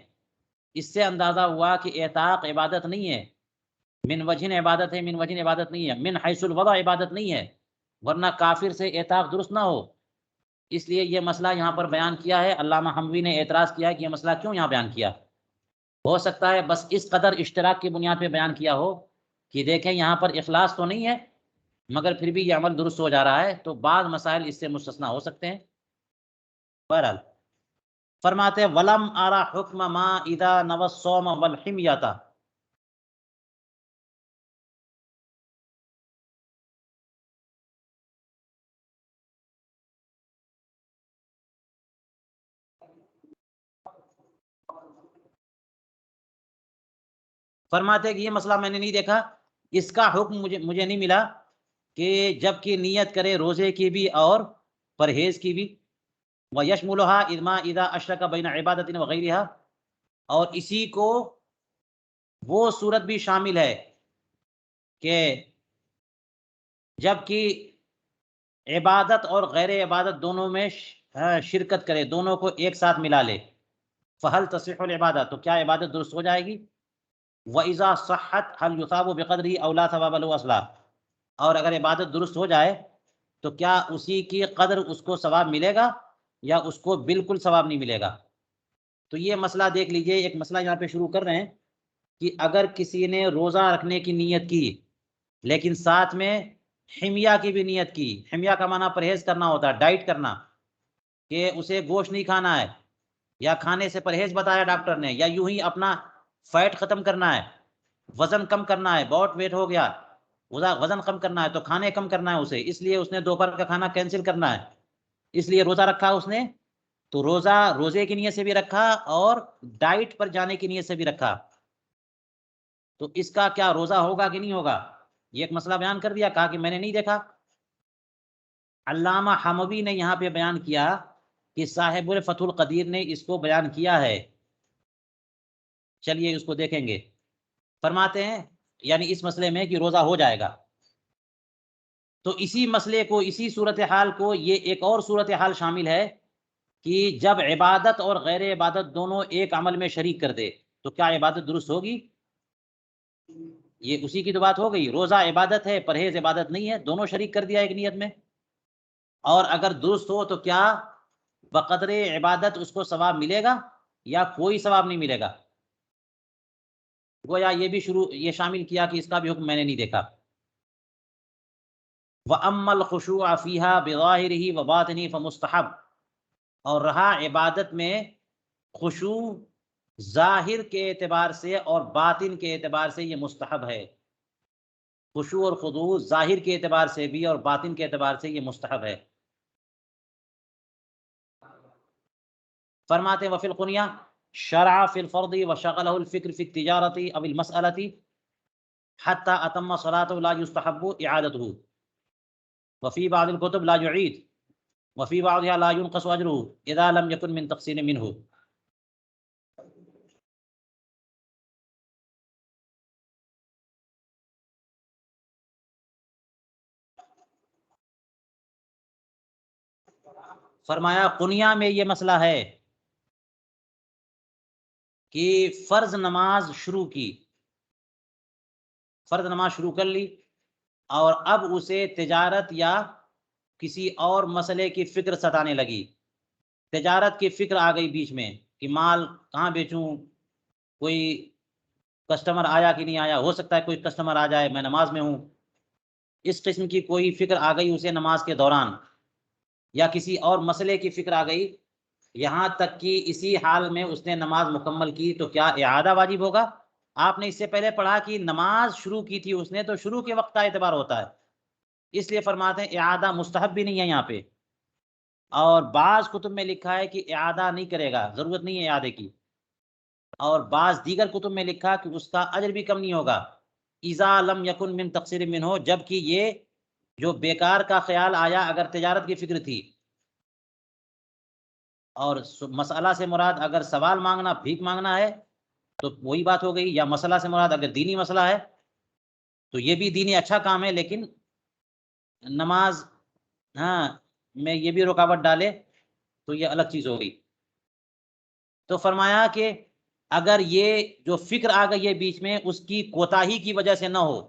اس سے اندازہ ہوا کہ اعتاق عبادت نہیں ہے، من وجہ عبادت ہے، من وجہ عبادت نہیں ہے، من حیث الوضع عبادت نہیں ہے، ورنہ کافر سے اعتاق درست نہ ہو۔ اس لیے یہ مسئلہ یہاں پر بیان کیا ہے۔ علامہ حموی نے اعتراض کیا کہ یہ مسئلہ کیوں یہاں بیان کیا؟ ہو سکتا ہے بس اس قدر اشتراک کی بنیاد پہ بیان کیا ہو کہ دیکھیں یہاں پر اخلاص تو نہیں ہے مگر پھر بھی یہ عمل درست ہو جا رہا ہے، تو بعض مسائل اس سے مستثنا ہو سکتے ہیں۔ بہرحال فرماتے ولم ارى حکم ما اذا نوى الصوم والحمیۃ، فرماتے کہ یہ مسئلہ میں نے نہیں دیکھا، اس کا حکم مجھے نہیں ملا کہ جب کہ نیت کرے روزے کی بھی اور پرہیز کی بھی، وَيَشْمُلُهَا إِذْ أَشْرَكَ بَيْنَ عِبَادَةٍ وَغَيْرِهَا، اور اسی کو وہ صورت بھی شامل ہے کہ جب کہ عبادت اور غیر عبادت دونوں میں شرکت کرے، دونوں کو ایک ساتھ ملا لے. فَهَلْ تَصِحُّ الْعِبَادَةُ، تو کیا عبادت درست ہو جائے گی؟ وَإِذَا صَحَّتْ هَلْ يُثَابُ بِقَدْرِهِ أَوْ لَا ثَوَابَ لَهُ أَصْلًا، اور اگر عبادت درست ہو جائے تو کیا اسی کی قدر اس کو ثواب ملے گا یا اس کو بالکل ثواب نہیں ملے گا؟ تو یہ مسئلہ دیکھ لیجئے، ایک مسئلہ یہاں پہ شروع کر رہے ہیں کہ اگر کسی نے روزہ رکھنے کی نیت کی لیکن ساتھ میں حمیہ کی بھی نیت کی، حمیہ کا معنی پرہیز کرنا ہوتا ہے، ڈائٹ کرنا، کہ اسے گوشت نہیں کھانا ہے یا کھانے سے پرہیز بتایا ڈاکٹر نے، یا یوں ہی اپنا فیٹ ختم کرنا ہے، وزن کم کرنا ہے، بہت ویٹ ہو گیا، وزن کم کرنا ہے تو کھانے کم کرنا ہے اسے، اس لیے اس نے دوپہر کا کھانا کینسل کرنا ہے، اس لیے روزہ رکھا اس نے. تو روزے کی نیت سے بھی رکھا اور ڈائٹ پر جانے کی نیت سے بھی رکھا، تو اس کا کیا روزہ ہوگا کہ نہیں ہوگا؟ یہ ایک مسئلہ بیان کر دیا، کہا کہ میں نے نہیں دیکھا. علامہ حموی نے یہاں پہ بیان کیا کہ صاحب الفتح القدیر نے اس کو بیان کیا ہے. چلیے اس کو دیکھیں گے. فرماتے ہیں یعنی اس مسئلے میں کہ روزہ ہو جائے گا. تو اسی مسئلے کو، اسی صورتحال کو یہ ایک اور صورتحال شامل ہے کہ جب عبادت اور غیر عبادت دونوں ایک عمل میں شریک کر دے تو کیا عبادت درست ہوگی؟ یہ اسی کی تو بات ہو گئی، روزہ عبادت ہے، پرہیز عبادت نہیں ہے، دونوں شریک کر دیا ایک نیت میں. اور اگر درست ہو تو کیا بقدر عبادت اس کو ثواب ملے گا یا کوئی ثواب نہیں ملے گا؟ گویا یہ شامل کیا کہ اس کا بھی حکم میں نے نہیں دیکھا. وَأَمَّا الْخُشُوعَ فِيهَا بِظَاهِرِهِ وَبَاطِنِهِ فَمُسْتَحَبٌ، اور رہا عبادت میں خشوع ظاہر کے اعتبار سے اور باطن کے اعتبار سے یہ مستحب ہے. خشوع اور خضوع ظاہر کے اعتبار سے بھی اور باطن کے اعتبار سے یہ مستحب ہے. فرماتے وفی القنیہ شرع فی الفرض وشغلہ الفکر فی التجارت او المسألۃ حتی اتم صلاته لا يستحب اعادته، وفی بعض الکتب لا يعید، وفی بعضها لا ينقص اجره اذا لم يكن من تقصیر منه. فرمایا قنیہ میں یہ مسئلہ ہے کہ فرض نماز شروع کی، فرض نماز شروع کر لی اور اب اسے تجارت یا کسی اور مسئلے کی فکر ستانے لگی. تجارت کی فکر آ گئی بیچ میں کہ مال کہاں بیچوں، کوئی کسٹمر آیا کہ نہیں آیا، ہو سکتا ہے کوئی کسٹمر آ جائے، میں نماز میں ہوں. اس قسم کی کوئی فکر آ گئی اسے نماز کے دوران، یا کسی اور مسئلے کی فکر آ گئی، یہاں تک کہ اسی حال میں اس نے نماز مکمل کی تو کیا اعادہ واجب ہوگا؟ آپ نے اس سے پہلے پڑھا کہ نماز شروع کی تھی اس نے تو شروع کے وقت کا اعتبار ہوتا ہے، اس لیے فرماتے ہیں اعادہ مستحب بھی نہیں ہے یہاں پہ. اور بعض کتب میں لکھا ہے کہ اعادہ نہیں کرے گا، ضرورت نہیں ہے اعادے کی. اور بعض دیگر کتب میں لکھا کہ اس کا اجر بھی کم نہیں ہوگا اذا لم یکن من تقصیر منہ، جبکہ یہ جو بیکار کا خیال آیا اگر تجارت کی فکر تھی، اور مسئلہ سے مراد اگر سوال مانگنا، بھیک مانگنا ہے تو وہی بات ہو گئی، یا مسئلہ سے مراد اگر دینی مسئلہ ہے تو یہ بھی دینی اچھا کام ہے لیکن نماز میں یہ بھی رکاوٹ ڈالے تو یہ الگ چیز ہوگی. تو فرمایا کہ اگر یہ جو فکر آ گئی ہے بیچ میں اس کی کوتاہی کی وجہ سے نہ ہو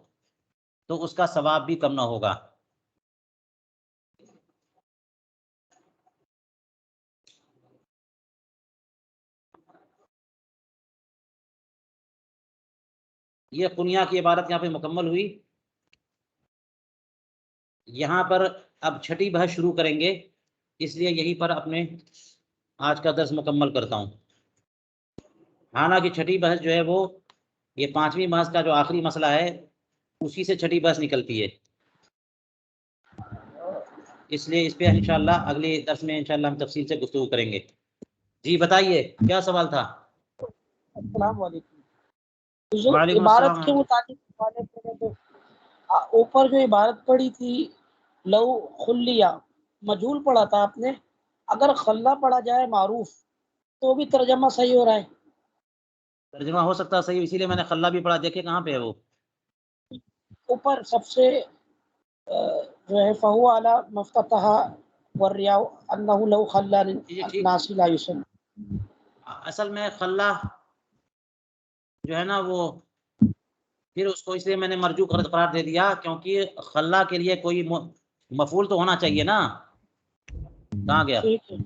تو اس کا ثواب بھی کم نہ ہوگا. یہ قنیہ کی عبارت یہاں پہ مکمل ہوئی. یہاں پر اب چھٹی بحث شروع کریں گے، اس لیے یہیں پر اپنے آج کا درس مکمل کرتا ہوں. حالانکہ چھٹی بحث جو ہے وہ یہ 5ویں بحث کا جو آخری مسئلہ ہے اسی سے چھٹی بحث نکلتی ہے، اس لیے اس پہ انشاءاللہ اگلے درس میں انشاءاللہ ہم تفصیل سے گفتگو کریں گے. جی بتائیے کیا سوال تھا؟ السلام علیکم. وعلیکم عبارت السلام. کے مطابق اوپر جو عبارت پڑھی تھی لو خلیہ، مجہول پڑھا تھا آپ نے، اگر خلا پڑھا جائے معروف تو بھی ترجمہ صحیح ہو رہا ہے. ترجمہ ہو سکتا ہے صحیح، اسی لیے میں نے خلا بھی پڑھا. دیکھے کہاں پہ ہے وہ اوپر سب سے جو ہے فہو اعلی مفتتح والریاء انه لو خلا یہ ٹھیک. الناس لا يسلم. اصل میں خلا جو ہے نا وہ پھر اس کو اس لیے میں نے مرجو قرار دے دیا کیونکہ خلا کے لیے کوئی مفعول تو ہونا چاہیے نا. کہاں گیا؟ ٹھیک ہے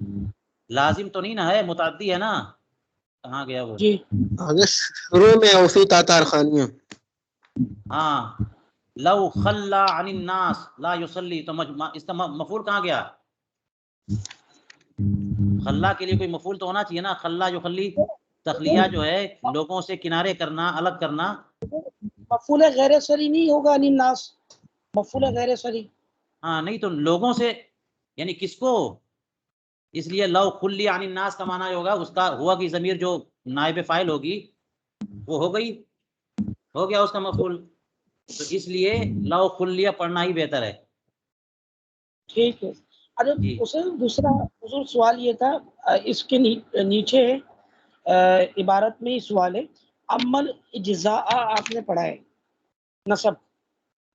لازم تو نہیں نا ہے، متعدی ہے نا. کہاں گیا وہ؟ جی آگے شروع میں اوفی تاتار خانیہ. ہاں لو خلا عن الناس لا یصلی، تو اس کا مفعول کہاں گیا؟ خلا کے لیے کوئی مفعول تو ہونا چاہیے نا. خلا جو خلی تخلیہ جو ہے لوگوں سے کنارے کرنا، الگ کرنا. مفعول غیر سری نہیں ہوگا عن الناس، مفعول غیر سری. ہاں نہیں تو لوگوں سے یعنی کس کو؟ اس لیے لو خلی عن الناس کا معنی ہوگا اس کا ہوا کی ضمیر جو نائب فاعل ہوگی وہ ہو گئی، ہو گیا اس کا مفعول. تو اس لیے لو خلیہ پڑھنا ہی بہتر ہے. ٹھیک ہے. اچھا جی اسے دوسرا حضور سوال یہ تھا اس کے نیچے عبارت میں ہی سوال ہے، عمل اجزاء آپ نے پڑھا ہے نصب.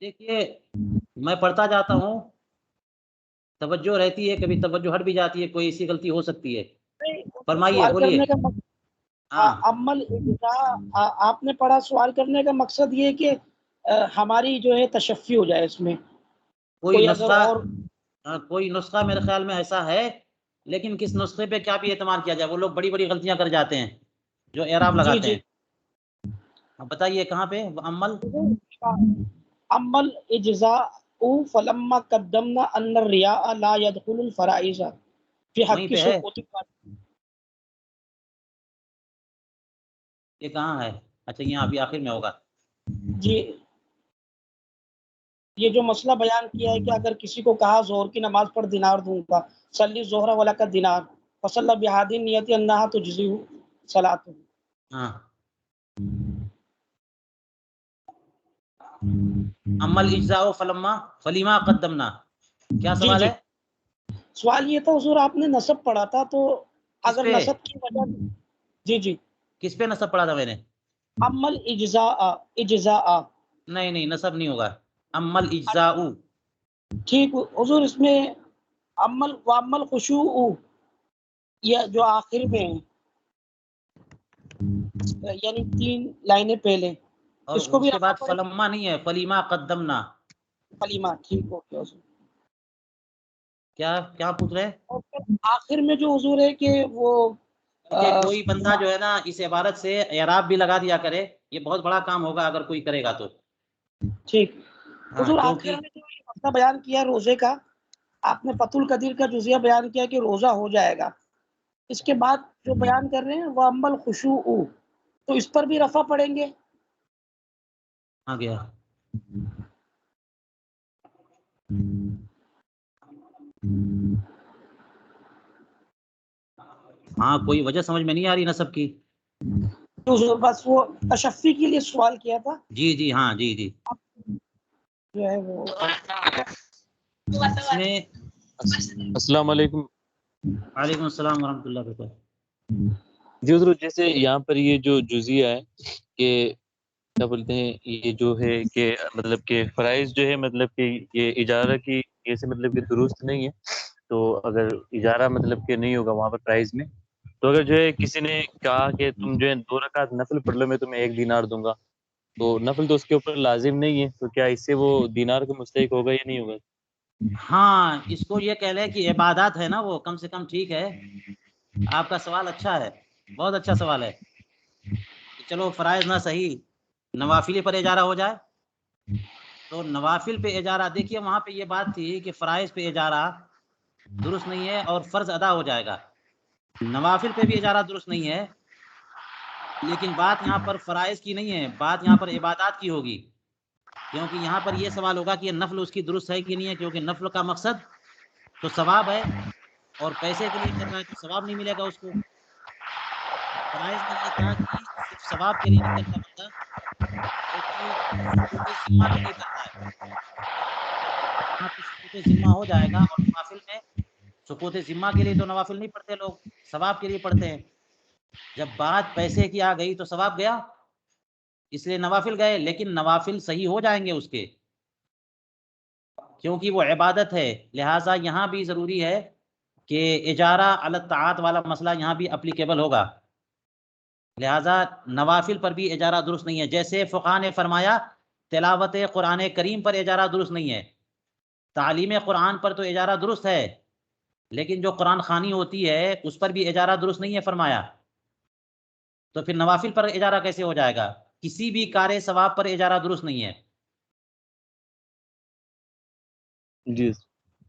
دیکھیے میں پڑھتا جاتا ہوں، توجہ رہتی ہے، کبھی توجہ ہٹ بھی جاتی ہے، کوئی ایسی غلطی ہو سکتی ہے. فرمائیے، سوال بولیے. کرنے کا مقصد ہاں عمل اجزاء آپ نے پڑھا. سوال کرنے کا مقصد یہ کہ ہماری جو ہے تشفی ہو جائے اس میں. کوئی کوئی اگر نسخہ، اور کوئی نسخہ میرے خیال میں ایسا ہے، لیکن کس نسخے پہ کیا بھی اعتماد کیا جائے. وہ لوگ بڑی بڑی غلطیاں کر جاتے ہیں جو اعراب جی لگاتے جی ہیں. اب بتائیے کہاں پہ عمل؟ عمل اجزاء فلما قدمنا ان الرياء لا يدخل الفرائض في وہیں حق پہ ہے. سقوط. یہ کہاں ہے؟ اچھا یہاں ابھی آخر میں ہوگا. جی یہ جو مسئلہ بیان کیا ہے کہ اگر کسی کو کہا ظہر کی نماز پر دینار دوں گا، صلی ظہر ولک دینار فصلی بہذه النیت انها تجزئ صلاۃ. ہاں عمل اجزاء فلیما قدمنا، کیا جی سوال جی ہے؟ سوال یہ تھا حضور آپ نے نصب پڑھا تھا تو کس اگر پہ نصب کی وجہ جی جی کس پہ نصب پڑھا تھا میں نے؟ عمل اجزاء نہیں نہیں نصب نہیں ہوگا. عمل اجزاء. ٹھیک حضور اس میں عمل خشوع یہ جو آخر میں ہے یعنی 3 لائنیں پہلے اور اس کو اس بھی کے رفع بعد پڑے. فلما نہیں ہے، فلیما قدمنا. کلمہ ٹھیک ہو گیا حضور. کیا پوچھ رہے ہیں؟ اور پھر آخر میں جو حضور ہے کہ وہ کہ کوئی بندہ جو ہے نا اس عبارت سے اعراب بھی لگا دیا کرے، یہ بہت بڑا کام ہوگا اگر کوئی کرے گا تو. ٹھیک ہاں حضور آخر کیونکہ میں جو یہ مسئلہ بیان کیا روزے کا، آپ نے فتح القدیر کا جزیہ بیان کیا کہ روزہ ہو جائے گا. اس کے بعد جو بیان کر رہے ہیں وہ عمل خشوع، تو اس پر بھی رفع پڑیں گے. آ گیا. ہاں کوئی وجہ سمجھ میں نہیں آ رہی نصب کی. حضور بس وہ تشفی کے لیے سوال کیا تھا جی جی ہاں جی جی. جو ہے وہ اس میں السلام علیکم. وعلیکم السلام ورحمۃ اللہ وبرکاتہ. جی حضور جیسے یہاں پر یہ جو جزیہ ہے کہ کیا بولتے ہیں، یہ جو ہے کہ مطلب کہ فرائض جو ہے مطلب کہ یہ اجارہ کی ایسے مطلب کہ درست نہیں ہے. تو اگر اجارہ مطلب کہ نہیں ہوگا وہاں پر پرائز میں، تو اگر جو ہے کسی نے کہا کہ تم جو ہے 2 رکعت نفل پڑھ لو میں تمہیں 1 دینار دوں گا، تو نفل تو اس کے اوپر لازم نہیں ہے، تو کیا اس سے وہ دینار کا مستحق ہوگا یا نہیں ہوگا؟ ہاں اس کو یہ کہہ لیں کہ عبادات ہے نا وہ کم سے کم ٹھیک ہے. آپ کا سوال اچھا ہے، بہت اچھا سوال ہے. چلو فرائض نہ صحیح، نوافل پر اجارہ ہو جائے تو نوافل پہ اجارہ. دیکھیے وہاں پہ یہ بات تھی کہ فرائض پہ اجارہ درست نہیں ہے اور فرض ادا ہو جائے گا. نوافل پہ بھی اجارہ درست نہیں ہے، لیکن بات یہاں پر فرائض کی نہیں ہے، بات یہاں پر عبادات کی ہوگی. کیونکہ یہاں پر یہ سوال ہوگا کہ یہ نفل اس کی درست ہے کہ نہیں ہے، کیونکہ نفل کا مقصد تو ثواب ہے اور پیسے کے لیے کر رہا ہے تو ثواب نہیں ملے گا اس کو. فرائض میں یہ تھا کہ صرف ثواب کے لیے نہیں کرتا بندہ، بلکہ سقوط ذمہ کے لیے کرتا ہے. یہاں پہ سقوط ذمہ ہو جائے گا اور نوافل میں سقوط ذمہ کے لیے تو نوافل نہیں پڑھتے لوگ، ثواب کے لیے پڑھتے ہیں. جب بات پیسے کی آ گئی تو ثواب گیا، اس لیے نوافل گئے. لیکن نوافل صحیح ہو جائیں گے اس کے، کیونکہ وہ عبادت ہے. لہٰذا یہاں بھی ضروری ہے کہ اجارہ علی الطاعات والا مسئلہ یہاں بھی اپلیکیبل ہوگا. لہٰذا نوافل پر بھی اجارہ درست نہیں ہے. جیسے فقہاء نے فرمایا تلاوت قرآن کریم پر اجارہ درست نہیں ہے، تعلیم قرآن پر تو اجارہ درست ہے، لیکن جو قرآن خوانی ہوتی ہے اس پر بھی اجارہ درست نہیں ہے فرمایا. تو پھر نوافل پر اجارہ کیسے ہو جائے گا؟ کسی بھی کار ثواب پر اجارہ درست نہیں ہے. جی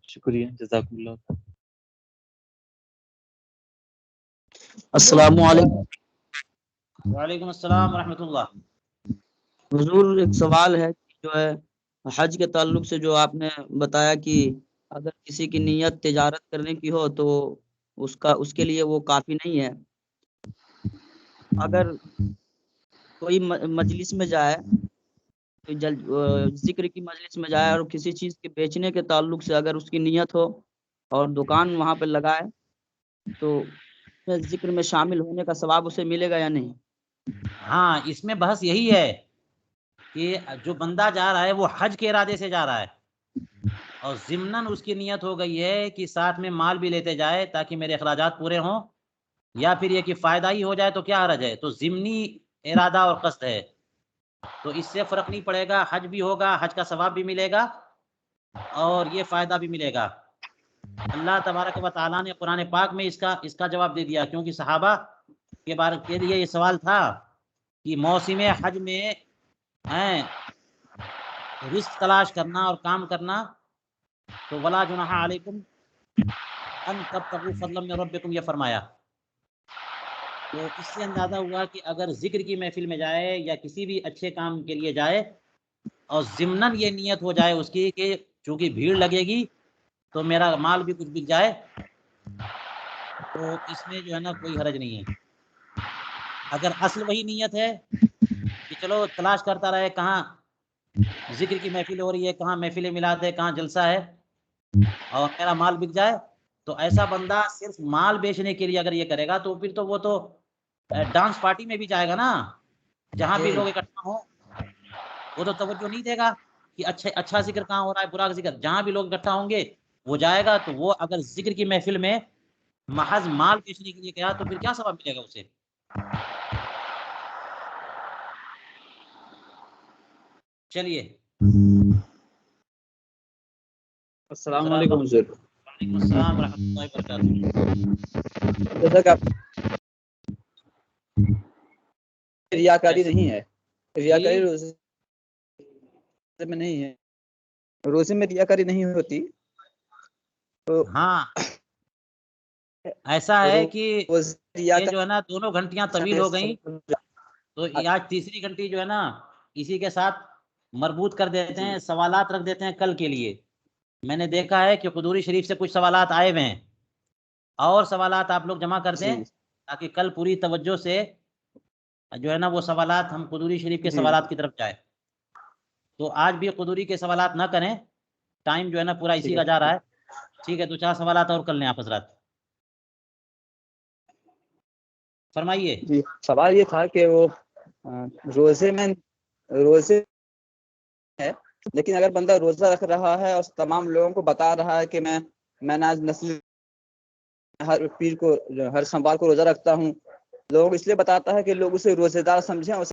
شکریہ، جزاک اللہ. السلام علیکم وعلیکم السلام ورحمۃ اللہ. حضور، ایک سوال ہے جو ہے حج کے تعلق سے، جو آپ نے بتایا کہ اگر کسی کی نیت تجارت کرنے کی ہو تو اس کے لیے وہ کافی نہیں ہے. اگر کوئی مجلس میں جائے، ذکر کی مجلس میں جائے اور کسی چیز کے بیچنے کے تعلق سے اگر اس کی نیت ہو اور دکان وہاں پہ لگائے تو ذکر میں شامل ہونے کا ثواب اسے ملے گا یا نہیں؟ ہاں، اس میں بحث یہی ہے کہ جو بندہ جا رہا ہے وہ حج کے ارادے سے جا رہا ہے اور ضمناً اس کی نیت ہو گئی ہے کہ ساتھ میں مال بھی لیتے جائے تاکہ میرے اخراجات پورے ہوں، یا پھر یہ کہ فائدہ ہی ہو جائے تو کیا حرج ہے. تو ضمنی ارادہ اور قصد ہے، تو اس سے فرق نہیں پڑے گا. حج بھی ہوگا، حج کا ثواب بھی ملے گا اور یہ فائدہ بھی ملے گا. اللہ تبارک و تعالیٰ نے قرآن پاک میں اس کا جواب دے دیا، کیونکہ صحابہ کے بارے کے لیے یہ سوال تھا کہ موسم حج میں رزق تلاش کرنا اور کام کرنا، تو ولا جناح علیکم ان تبتغوا فضلا من ربکم یہ فرمایا. تو اس سے اندازہ ہوا کہ اگر ذکر کی محفل میں جائے یا کسی بھی اچھے کام کے لیے جائے اور ضمناً یہ نیت ہو جائے اس کی کہ چونکہ بھیڑ لگے گی تو میرا مال بھی کچھ بک جائے، تو اس میں جو ہے نا کوئی حرج نہیں ہے. اگر اصل وہی نیت ہے کہ چلو تلاش کرتا رہے کہاں ذکر کی محفل ہو رہی ہے، کہاں محفل میلاد ہے، کہاں جلسہ ہے اور میرا مال بک جائے، تو ایسا بندہ صرف مال بیچنے کے لیے اگر یہ کرے گا تو پھر تو وہ تو ڈانس پارٹی میں بھی جائے گا نا، جہاں بھی لوگ اکٹھا ہوں وہ تو توجہ نہیں دے گا کہ اچھا ذکر کہاں ہو رہا ہے، برا ذکر. جہاں بھی لوگ اکٹھا ہوں گے وہ جائے گا. تو وہ اگر ذکر کی محفل میں محض مال بیچنے کے لیے گیا تو پھر کیا ثواب ملے گا اسے؟ چلیے. السلام علیکم سر. وعلیکم السلام ورحمۃ اللہ وبرکاتہ. جیسا کہ ریاکاری نہیں ہے، ریاکاری روزے میں نہیں ہے، روزے میں ریاکاری نہیں ہوتی. تو ہاں ایسا ہے کہ یہ جو ہے نا دونوں گھنٹیاں طویل ہو گئیں، تو آج تیسری گھنٹی جو ہے نا اسی کے ساتھ مربوط کر دیتے ہیں، سوالات رکھ دیتے ہیں کل کے لیے. میں نے دیکھا ہے کہ قدوری شریف سے کچھ سوالات آئے ہوئے ہیں، اور سوالات آپ لوگ جمع کر دیں تاکہ کل پوری توجہ سے جو ہے نا وہ سوالات ہم قدوری شریف کے سوالات کی طرف جائیں. تو آج بھی قدوری کے سوالات نہ کریں، ٹائم جو ہے نا پورا اسی کا جا رہا ہے. ٹھیک ہے، تو 4 سوالات اور کر لیں آپ حضرات. فرمائیے. جی، سوال یہ تھا کہ وہ روزے ہے، لیکن اگر بندہ روزہ رکھ رہا ہے اور تمام لوگوں کو بتا رہا ہے کہ میں آج نسل ہر پیر کو ہر سوموار کو روزہ رکھتا ہوں، لوگ اس لیے بتاتا ہے کہ لوگ اسے روزے دار سمجھیں.